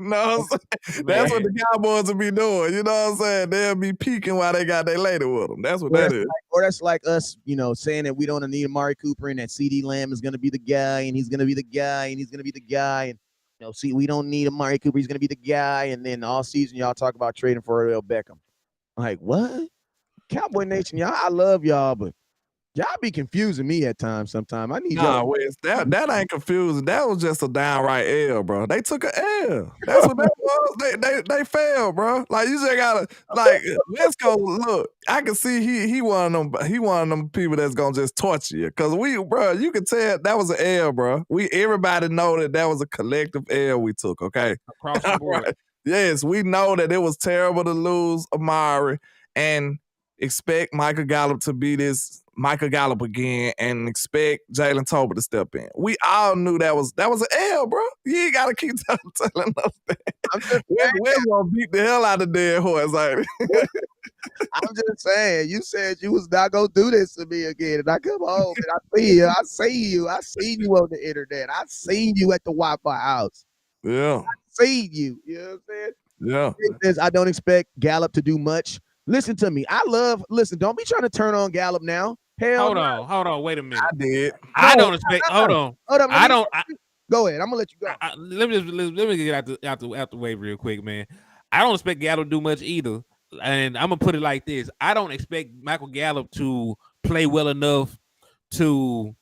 know what I'm saying? That's what the Cowboys will be doing. You know what I'm saying? They'll be peeking while they got their lady with them. That's what that is. That's like us, saying that we don't need Amari Cooper and that CD Lamb is going to be the guy and he's going to be the guy and he's going to be the guy. And, see, we don't need Amari Cooper. He's going to be the guy. And then all season, y'all talk about trading for Odell Beckham. I'm like, what? Cowboy Nation, y'all, I love y'all, but y'all be confusing me at times. Sometimes I need y'all. That ain't confusing. That was just a downright L, bro. They took an L. That's what that was. They failed, bro. Like you just gotta let's go. Look, I can see he one of them people that's gonna just torture you. Cause you can tell that was an L, bro. Everybody know that was a collective L we took. Okay, across the board. Right. Yes, we know that it was terrible to lose Amari and expect Michael Gallup to be this Michael Gallup again and expect Jalen Tolbert to step in. We all knew that was an L, bro. You ain't gotta keep telling us that. We're gonna beat the hell out of dead horse. Like, I'm just saying, you said you was not gonna do this to me again. And I come home and I see you. I seen you on the internet. I seen you at the Wi-Fi house. Yeah. I seen you. You know what I'm saying? Yeah. It says, I don't expect Gallup to do much. Listen to me. Listen, don't be trying to turn on Gallup now. Hold on, wait a minute. I did. I don't expect. Hold on. Go ahead. I'm gonna let you go. Let me get out the way real quick, man. I don't expect Gallup to do much either, and I'm gonna put it like this: I don't expect Michael Gallup to play well enough to,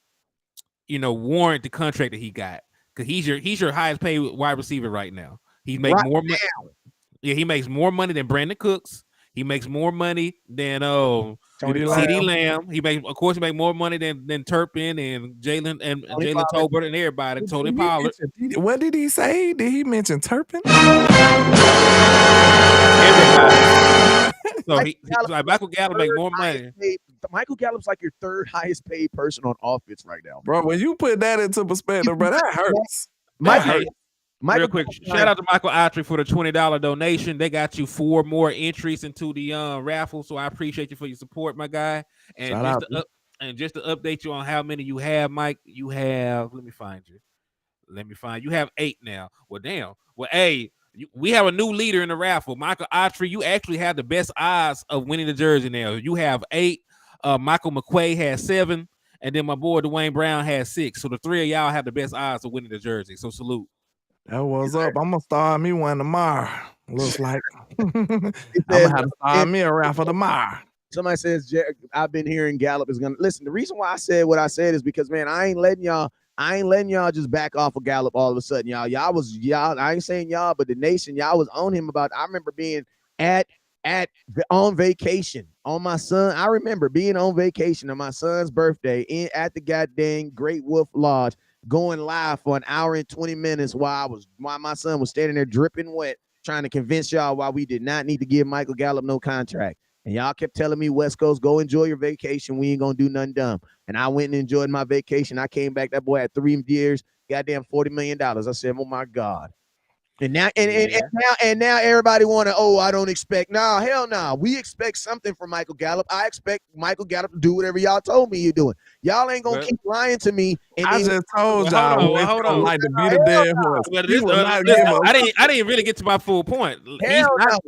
warrant the contract that he got, because he's your highest paid wide receiver right now. He makes more money. Yeah, he makes more money than Brandon Cooks. He makes more money than CD Lamb. He makes more money than Turpin and Jalen and Jalen Tolbert and everybody. Tony Pollard. What did he say? Did he mention Turpin? Everybody. So Michael Gallup make more money. Michael Gallup's like your third highest paid person on offense right now, bro. When you put that into perspective, bro, that hurts. Real quick, shout out to Michael Autry for the $20 donation. They got you 4 more entries into the raffle, so I appreciate you for your support, my guy. And just to update you on how many you have, Mike, you have. Let me find you. You have 8 now. Well, damn. Well, hey, we have a new leader in the raffle, Michael Autry. You actually have the best odds of winning the jersey now. You have 8. Michael McQuay has 7, and then my boy Dwayne Brown has 6. So the 3 of y'all have the best odds of winning the jersey. So salute. That was up. I'm gonna start me one tomorrow. Looks like I'm gonna have to start me a raffle tomorrow. Somebody says I've been hearing Gallup is gonna listen. The reason why I said what I said is because, man, I ain't letting y'all just back off of Gallup all of a sudden, y'all. I ain't saying y'all, but the nation, y'all was on him about. I remember being on vacation on my son. I remember being on vacation on my son's birthday at the goddamn Great Wolf Lodge, going live for an hour and 20 minutes while my son was standing there dripping wet, trying to convince y'all why we did not need to give Michael Gallup no contract. And y'all kept telling me, West Coast, go enjoy your vacation. We ain't gonna do nothing dumb. And I went and enjoyed my vacation. I came back. That boy had 3 years, goddamn $40 million. I said, oh my God. And now, and now everybody want to. Oh, I don't expect. Nah, hell nah. We expect something from Michael Gallup. I expect Michael Gallup to do whatever y'all told me you're doing. Y'all ain't gonna keep lying to me. And I just told y'all. Hold on. Like to beat a dead horse. I didn't really get to my full point.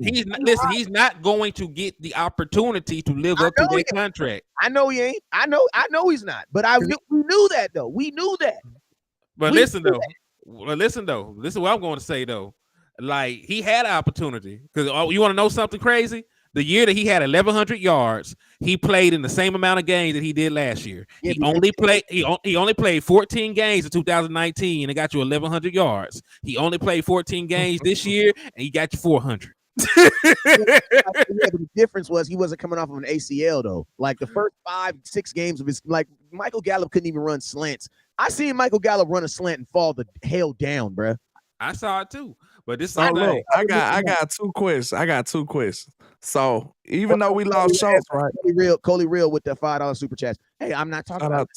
He's not going to get the opportunity to live up to that contract. I know he ain't. I know he's not. But we knew that though. We knew that. But listen though. Listen is what I'm going to say though. Like he had an opportunity because you want to know something crazy? The year that he had 1,100 yards, he played in the same amount of games that he did last year. Yeah, he only played 14 games in 2019 and got you 1,100 yards. He only played 14 games this year and he got you 400. The difference was he wasn't coming off of an ACL though. Like the first 5-6 games of his, like Michael Gallup couldn't even run slants. I seen Michael Gallup run a slant and fall the hell down, bro. I saw it too. But this I got two questions. So even though we lost Schultz, right? Coley Real with that $5 super chat. Hey, I'm not talking about.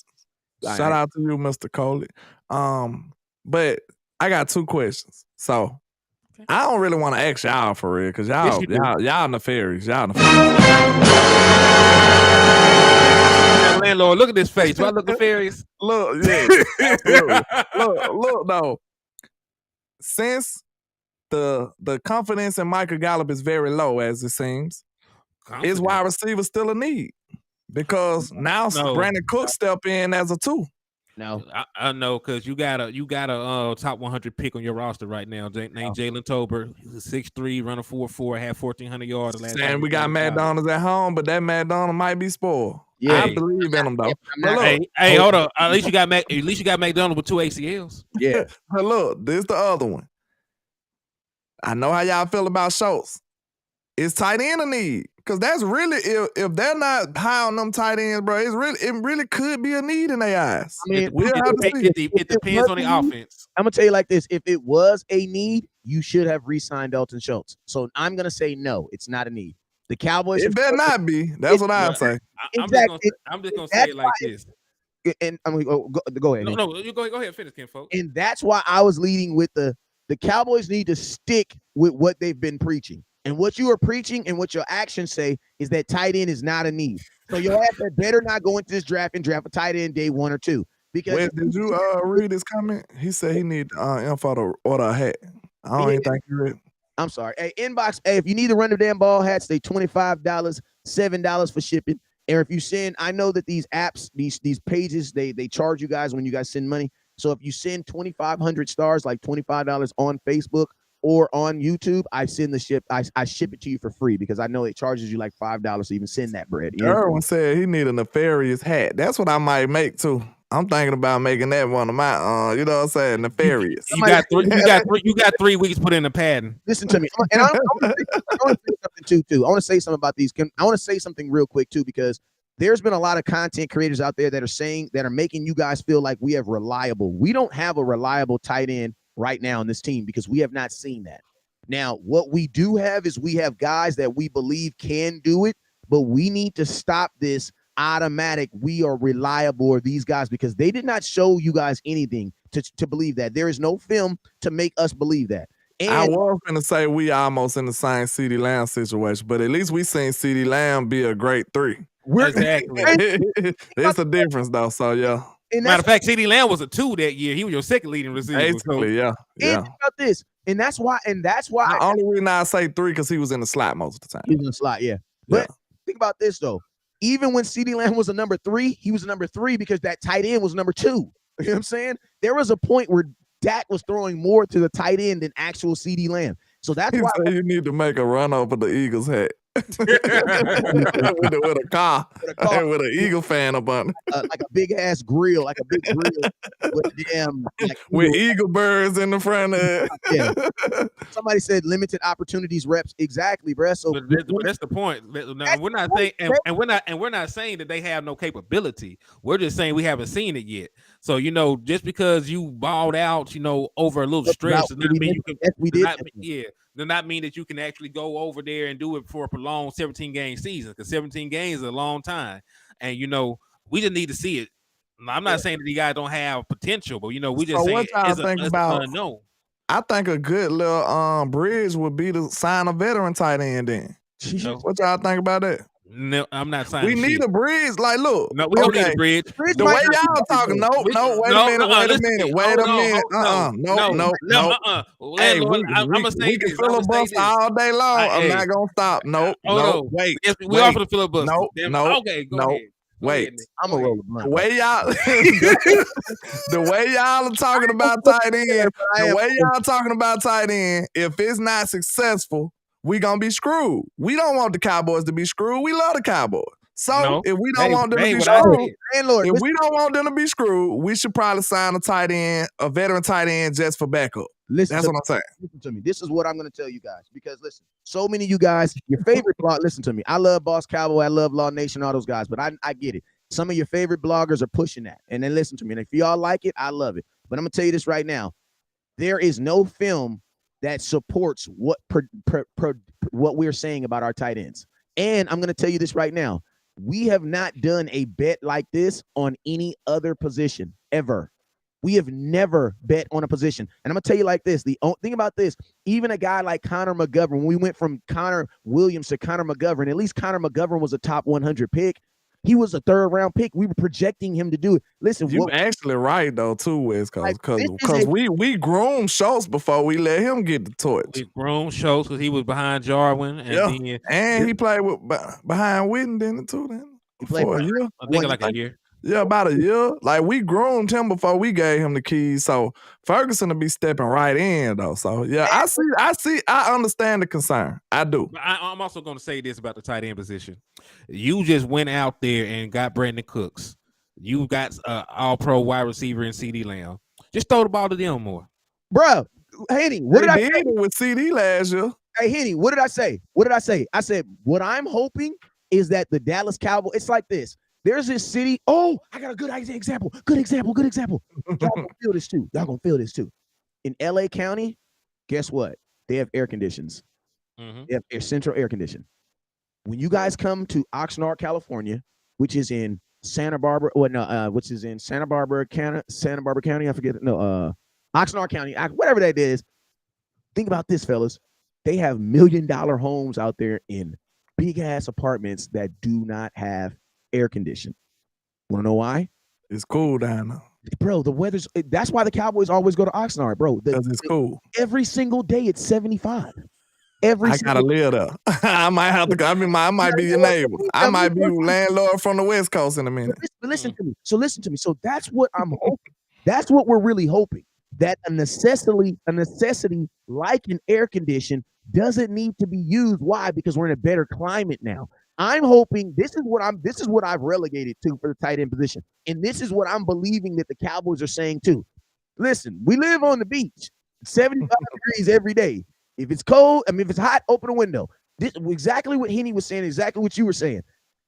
Shout out to you, Mr. Coley. But I got two questions. So I don't really want to ask y'all for real, because y'all nefarious. Landlord, look at this face. Do I look nefarious? Look, yeah. look, though. Since the confidence in Michael Gallup is very low, as it seems, is wide receiver still a need? Because now Brandon Cook step in as a 2. No, I know, because you got a top 100 pick on your roster right now named Jalen Tolbert. He's 6'3", running 4.4, had 1,400 yards last time. And we got Matt Donald at home, but that Matt Donald might be spoiled. Yeah, I believe in him though. Hey, hold on. At least you got McDonald with 2 ACLs. Yeah. But look, this is the other one. I know how y'all feel about Schultz. Is tight end a need? Because that's really, if they're not high on them tight ends, bro, it really could be a need in their eyes. I mean, it depends on the offense. I'm gonna tell you like this: if it was a need, you should have re-signed Dalton Schultz. So I'm gonna say no, it's not a need. The Cowboys. It better not be. That's what I'm saying. Exactly. I'm just gonna say it like this. And I'm gonna go ahead. No, you go ahead, finish, Ken, folks. And that's why I was leading with the Cowboys need to stick with what they've been preaching. And what you are preaching and what your actions say is that tight end is not a need. So your ass better not go into this draft and draft a tight end day 1 or 2. Because did you read his comment? He said he need info to order a hat. I don't even think you read. I'm sorry. Hey, inbox. Hey, if you need to run the damn ball hats, they $25, $7 for shipping. And if you send, I know that these apps, these pages, they charge you guys when you guys send money. So if you send 2,500 stars, like $25 on Facebook or on YouTube, I send the ship. I ship it to you for free because I know it charges you like $5 to even send that bread. Erwin said he need a nefarious hat. That's what I might make too. I'm thinking about making that one of my, you know what I'm saying, nefarious. You got 3 weeks put in the padding. Listen to me, and I want to say something too. I want to say something about these. I want to say something real quick too, because there's been a lot of content creators out there that are making you guys feel like we have reliable. We don't have a reliable tight end right now in this team because we have not seen that. Now, what we do have is we have guys that we believe can do it, but we need to stop this automatic we are reliable or these guys, because they did not show you guys anything to believe that. There is no film to make us believe that. And I was going to say we almost in the same CeeDee Lamb situation, but at least we seen CeeDee Lamb be a great 3. Exactly. It's a difference though, so yeah. Matter of fact, CeeDee Lamb was a 2 that year. He was your second leading receiver. Basically, yeah. And think about this, and that's why. The only reason I say 3 because he was in the slot most of the time. He was in the slot, yeah. But think about this though. Even when CeeDee Lamb was a number 3, he was a number 3 because that tight end was number 2. You know what I'm saying? There was a point where Dak was throwing more to the tight end than actual CeeDee Lamb. So that's why you need to make a run over the Eagles hat. with a car and with an Eagle fan up on it. Like a big ass grill, like a big grill with damn with eagle birds in the front of it. Yeah. Somebody said limited opportunities reps. Exactly, bro. So but that's the point. We're not saying we're not saying that they have no capability. We're just saying we haven't seen it yet. So just because you balled out, over a little stretch does not mean you can. Does not mean that you can actually go over there and do it for a prolonged 17-game season, because 17 games is a long time. And, we just need to see it. I'm not saying that you guys don't have potential, but, we just saying it's unknown. I think a good little bridge would be to sign a veteran tight end then. No. What y'all think about that? No, I'm not signing. We need a bridge. Like, look. No, we don't need a bridge. The way y'all talking, no, wait a minute. No. Hey, I'm gonna say we can filibuster all day long. I'm not gonna stop. No, wait. We are for the filibuster. No. Okay, go ahead. Wait, I'm a roll of blunt. The way y'all are talking about tight end, if it's not successful, we gonna be screwed. We don't want the Cowboys to be screwed. We love the Cowboys. So if we don't want them to be screwed, if we don't want them to be screwed, we should probably sign a veteran tight end just for backup. That's what I'm saying. Listen to me. This is what I'm going to tell you guys. Because listen, so many of you guys, your favorite blog, listen to me. I love Boss Cowboy. I love Law Nation, all those guys. But I get it. Some of your favorite bloggers are pushing that. And then listen to me. And if y'all like it, I love it. But I'm going to tell you this right now. There is no film that supports what we're saying about our tight ends. And I'm going to tell you this right now. We have not done a bet like this on any other position ever. We have never bet on a position. And I'm going to tell you like this. The thing about this, even a guy like Connor McGovern, when we went from Connor Williams to Connor McGovern, at least Connor McGovern was a top 100 pick. He was a third-round pick. We were projecting him to do it. Listen, you actually right though too, Wes, because we groomed Schultz before we let him get the torch. We groomed Schultz because he was behind Jarwin, and he played behind Whitten, didn't it too? Then he played for a year. I think like a year. Yeah, about a year. Like we groomed him before we gave him the keys. So Ferguson will be stepping right in though. So yeah, I understand the concern. I do. But I'm also going to say this about the tight end position. You just went out there and got Brandon Cooks. You got all-pro wide receiver in CD Lamb. Just throw the ball to them more, bro. Henny, what did I say with CD last year? Hey, Henny, what did I say? I said what I'm hoping is that the Dallas Cowboys. It's like this. There's this city. Oh, I got a good example. Good example. Y'all gonna feel this too. In LA County, guess what? They have air conditions. Mm-hmm. They have central air condition. When you guys come to Oxnard, California, which is in Santa Barbara, which is in Santa Barbara County. I forget. Oxnard County, whatever that is. Think about this, fellas. They have $1 million homes out there in big ass apartments that do not have air conditioning. Want to know why? It's cool down there. Bro, the weather's that's why the Cowboys always go to Oxnard, bro. Because it's cool. Every single day it's 75. I gotta live there. I might have to. I might be your neighbor. I might be landlord from the West Coast in a minute. But listen to me. So that's what I'm hoping. That's what we're really hoping. That a necessity like an air condition doesn't need to be used. Why? Because we're in a better climate now. I'm hoping this is what I've relegated to for the tight end position. And this is what I'm believing that the Cowboys are saying too. Listen, we live on the beach, 75 degrees every day. If it's cold, if it's hot, open a window. This exactly what Henny was saying, exactly what you were saying.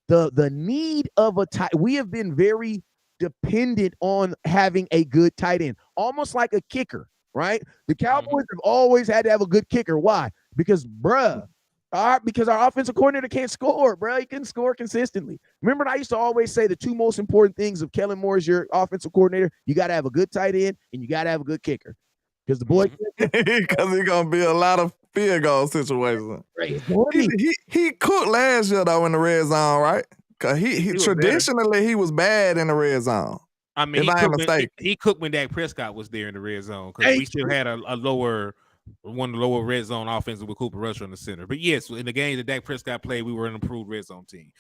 The need of a tight, we have been very dependent on having a good tight end, almost like a kicker, right? The Cowboys have always had to have a good kicker. Why? Because our offensive coordinator can't score, bro. He can score consistently. Remember, I used to always say the two most important things of Kellen Moore as your offensive coordinator: you got to have a good tight end and you got to have a good kicker. Because the boy, because he's gonna be a lot of field goal situations. Right. He cooked last year though in the red zone, right? Because he traditionally he was bad in the red zone. I mean, he cooked when Dak Prescott was there in the red zone because we still had one of the lower red zone offenses with Cooper Rush on the center. But yes, in the game that Dak Prescott played, we were an improved red zone team.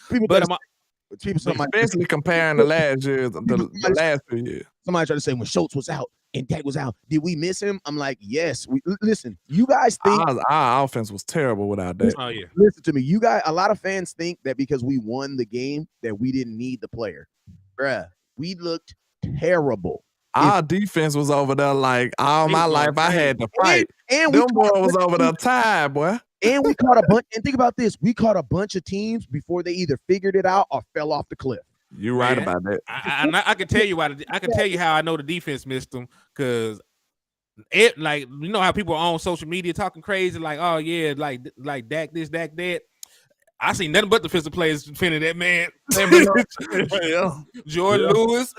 Especially comparing the last year, the last 2 years. Somebody tried to say when Schultz was out and Dak was out, did we miss him? I'm like, yes. Listen, you guys think our offense was terrible without that. Oh yeah. Listen to me, you guys. A lot of fans think that because we won the game that we didn't need the player. Bruh, we looked terrible. Our defense was over there like all my life. I had to fight. And them boy was over there tired, boy. And we caught a bunch. And think about this: we caught a bunch of teams before they either figured it out or fell off the cliff. You're right about that. I can tell you why. I can tell you how I know the defense missed them because it like you know how people are on social media talking crazy like oh yeah like Dak this Dak that. I seen nothing but defensive players defending that man. Jordan Lewis,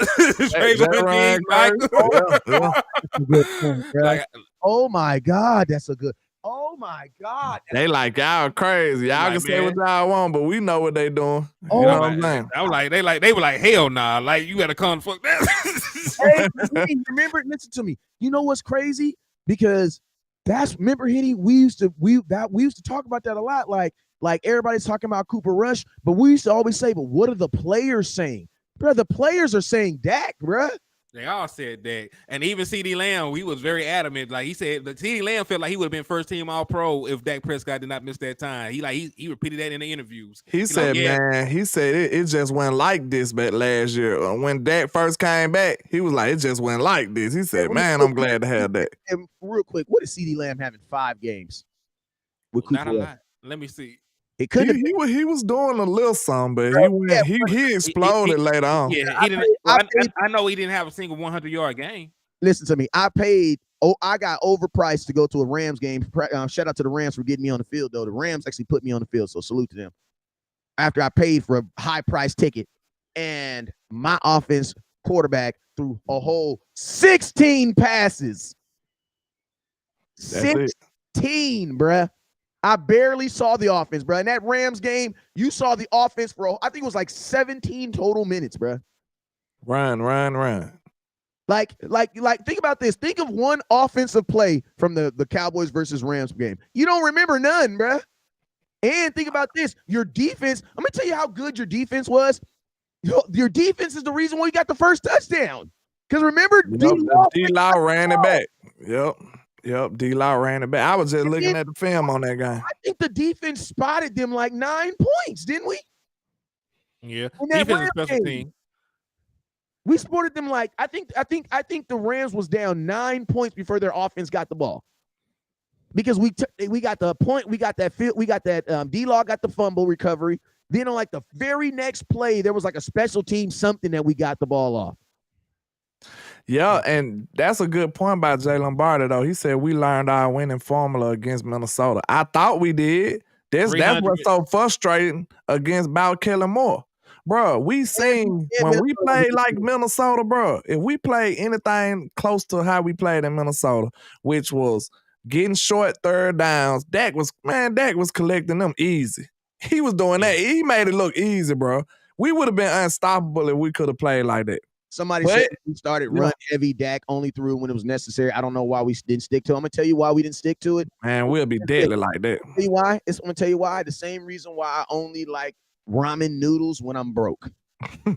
Oh my God, that's a good. Oh my God. They like y'all crazy. Y'all like, can say what y'all want, but we know what they doing. Oh, You know what I'm saying? I was like, they were like, hell nah. Like, you gotta come fuck that. Hey, remember, listen to me. You know what's crazy? Because remember, Henny, we used to talk about that a lot. Like everybody's talking about Cooper Rush, but we used to always say, but what are the players saying? Bro, the players are saying Dak, bro. They all said that. And even CD Lamb, he was very adamant. Like, he said that CD Lamb felt like he would have been first team all pro if Dak Prescott did not miss that time. He repeated that in the interviews. He said, man, he said it just went like this back last year. When Dak first came back, he was like, it just went like this. He said, man, I'm glad to have that. And real quick, what is CD Lamb having 5 games with Cooper? Not a lot. Let me see. It could he was doing a little something, but he exploded later on. Yeah, I know he didn't have a single 100-yard game. Listen to me. I got overpriced to go to a Rams game. Shout out to the Rams for getting me on the field, though. The Rams actually put me on the field, so salute to them. After I paid for a high price ticket, and my offense quarterback threw a whole 16 passes. 16, bruh. I barely saw the offense, bro. In that Rams game, you saw the offense for, I think it was like 17 total minutes, bro. Run. Like, think about this. Think of one offensive play from the Cowboys versus Rams game. You don't remember none, bro. And think about this. Your defense, I'm going to tell you how good your defense was. Your defense is the reason why you got the first touchdown. Because remember, D-Law ran it back. Yep, D-Law ran it back. I was just looking at the film on that guy. I think the defense spotted them like 9 points, didn't we? Yeah, defense is special team. We spotted them like I think the Rams was down 9 points before their offense got the ball. Because we got the point, we got that D-Law got the fumble recovery. Then on like the very next play, there was like a special team something that we got the ball off. Yeah, and that's a good point by Jay Lombardi, though. He said we learned our winning formula against Minnesota. I thought we did. That's what's so frustrating against Kellen Moore. Bro, we seen when we played like Minnesota, bro, if we played anything close to how we played in Minnesota, which was getting short third downs, Dak was collecting them easy. He was doing that. He made it look easy, bro. We would have been unstoppable if we could have played like that. Somebody said we started run heavy. Dak only threw when it was necessary. I don't know why we didn't stick to it. I'm going to tell you why we didn't stick to it. Man, we'll be deadly like that. Tell you why? I'm going to tell you why. The same reason why I only like ramen noodles when I'm broke. Real,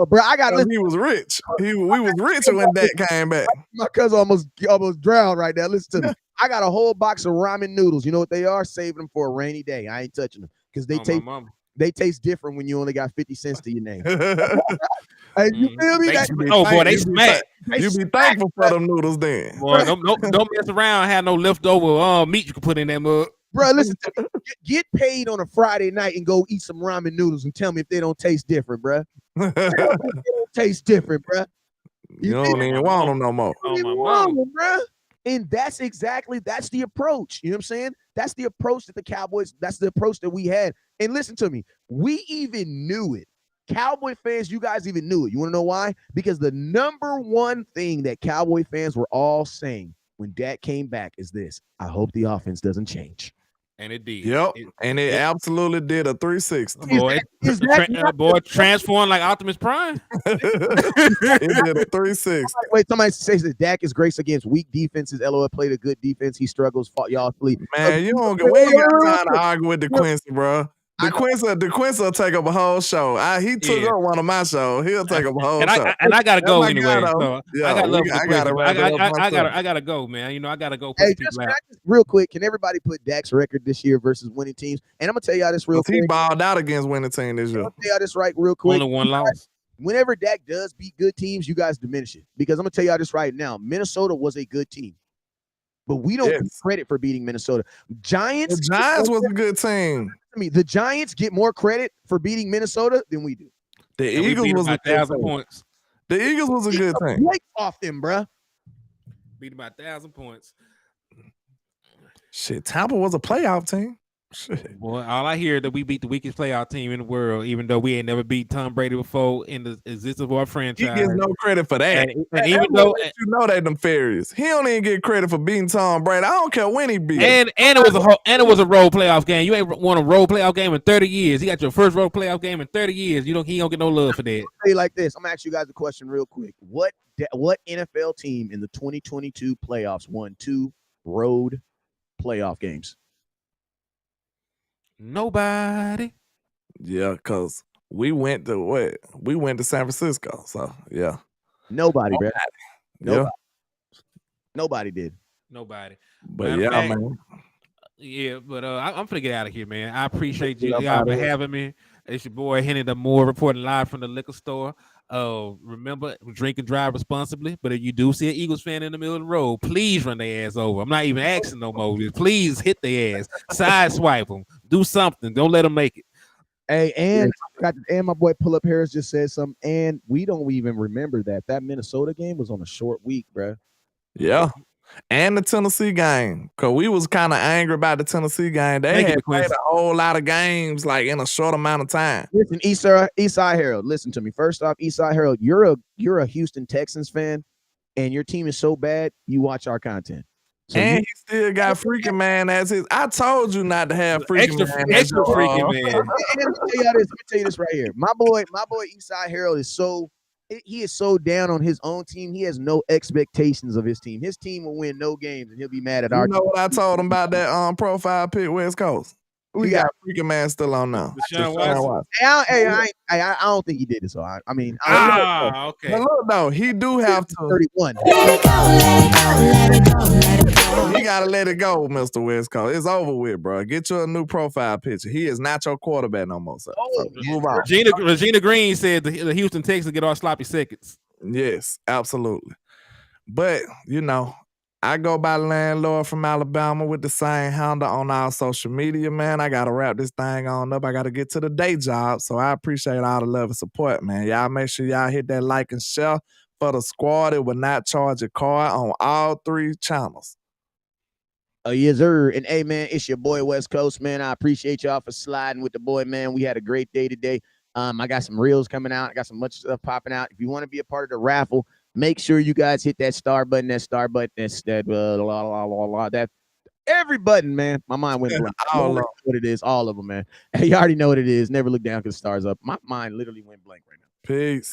bro. He was rich. We was rich when Dak came back. My cousin almost drowned right now. Listen to me. I got a whole box of ramen noodles. You know what they are? Saving them for a rainy day. I ain't touching them because they taste different when you only got 50 cents to your name. Hey, you feel me? They smack. You be thankful for them noodles then. Boy, don't mess around. Have no leftover meat you can put in that mug. Bro, listen to me. Get paid on a Friday night and go eat some ramen noodles and tell me if they don't taste different, bro. They don't taste different, bro. You don't even want them no more. Bro. And that's the approach. You know what I'm saying? That's the approach that the Cowboys, that's the approach that we had. And listen to me, we even knew it. Cowboy fans, you guys even knew it. You want to know why? Because the number one thing that Cowboy fans were all saying when Dak came back is this: I hope the offense doesn't change. And it did. Yep. It absolutely did a 360. Boy, transformed like Optimus Prime. It did a 360. Wait, somebody says that Dak is grace against weak defenses. LOL played a good defense. He struggles. Fought y'all sleep. Man, we ain't got time to argue with DeQuincy, bro. DeQuincy will take up a whole show. He took up one of my shows. He'll take up a whole show. And I gotta go anyway. So yeah, I gotta go, man. You know, I gotta go. Hey, just real quick, can everybody put Dak's record this year versus winning teams? And I'm gonna tell y'all this real quick. He balled out against winning team this year. I'm gonna tell y'all this real quick. Only one loss. Whenever Dak does beat good teams, you guys diminish it. Because I'm gonna tell y'all this right now. Minnesota was a good team. But we don't get credit for beating Minnesota. The Giants was a good team. The Giants get more credit for beating Minnesota than we do. The Eagles was a good 1,000 points. The Eagles was a good team. Break off them, bro. Beat by 1,000 points. Shit, Tampa was a playoff team. Shit. Boy, all I hear is that we beat the weakest playoff team in the world, even though we ain't never beat Tom Brady before in the existence of our He franchise. gets no credit for that. And even though, you know they nefarious. He don't even get credit for beating Tom Brady. I don't care when he beat him. and it was a road playoff game. You ain't won a road playoff game in 30 years. He got your first road playoff game in 30 years. He don't get no love for that. I'll say like this. I'm gonna ask you guys a question real quick. What NFL team in the 2022 playoffs won 2 road playoff games? Nobody. Yeah, because we went to what? We went to San Francisco. So yeah. Nobody, bro. Yeah. Nobody did. Nobody. But yeah, man. Yeah, but I'm finna get out of here, man. I appreciate you y'all for having me. It's your boy Henny the Moore reporting live from the liquor store. Remember, drink and drive responsibly. But if you do see an Eagles fan in the middle of the road, please run their ass over. I'm not even asking no more. Please hit their ass, sideswipe them, do something. Don't let them make it. Hey, and my boy Pull Up Harris just said something, and we don't even remember that Minnesota game was on a short week, bro. Yeah. And the Tennessee game, because we was kind of angry about the Tennessee game. They had played a whole lot of games like in a short amount of time. Listen, Eastside Herald, listen to me. First off, Eastside Herald, you're a Houston Texans fan, and your team is so bad, you watch our content. So and he still got Freaking Man as his. I told you not to have Freaking Man. Extra Freaking Man. And let me tell you this right here. My boy Eastside Herald is so down on his own team. He has no expectations of his team. His team will win no games, and he'll be mad at our team. You know what I told him about that profile pick West Coast? We got Freaking Man still on now. Deshaun Watson. I don't think he did it. So I mean, okay. But look, though, he do have to 31. You gotta let it go, Mr. West Coast. It's over with, bro. Get you a new profile picture. He is not your quarterback no more, sir. So move on. Regina Green said the Houston Texans get our sloppy seconds. Yes, absolutely. But you know, I go by Landlord from Alabama with the same handle on our social media, man. I gotta wrap this thing on up. I gotta get to the day job. So I appreciate all the love and support, man. Y'all make sure y'all hit that like and share for the squad. It will not charge a card on all 3 channels. Yes, sir. And hey, man, it's your boy West Coast, man. I appreciate y'all for sliding with the boy, man. We had a great day today. I got some reels coming out. I got some much stuff popping out. If you want to be a part of the raffle, make sure you guys hit that star button. That's that every button, man. My mind went blank. All of what it is, all of them, man. You already know what it is. Never look down because the stars up. My mind literally went blank right now. Peace.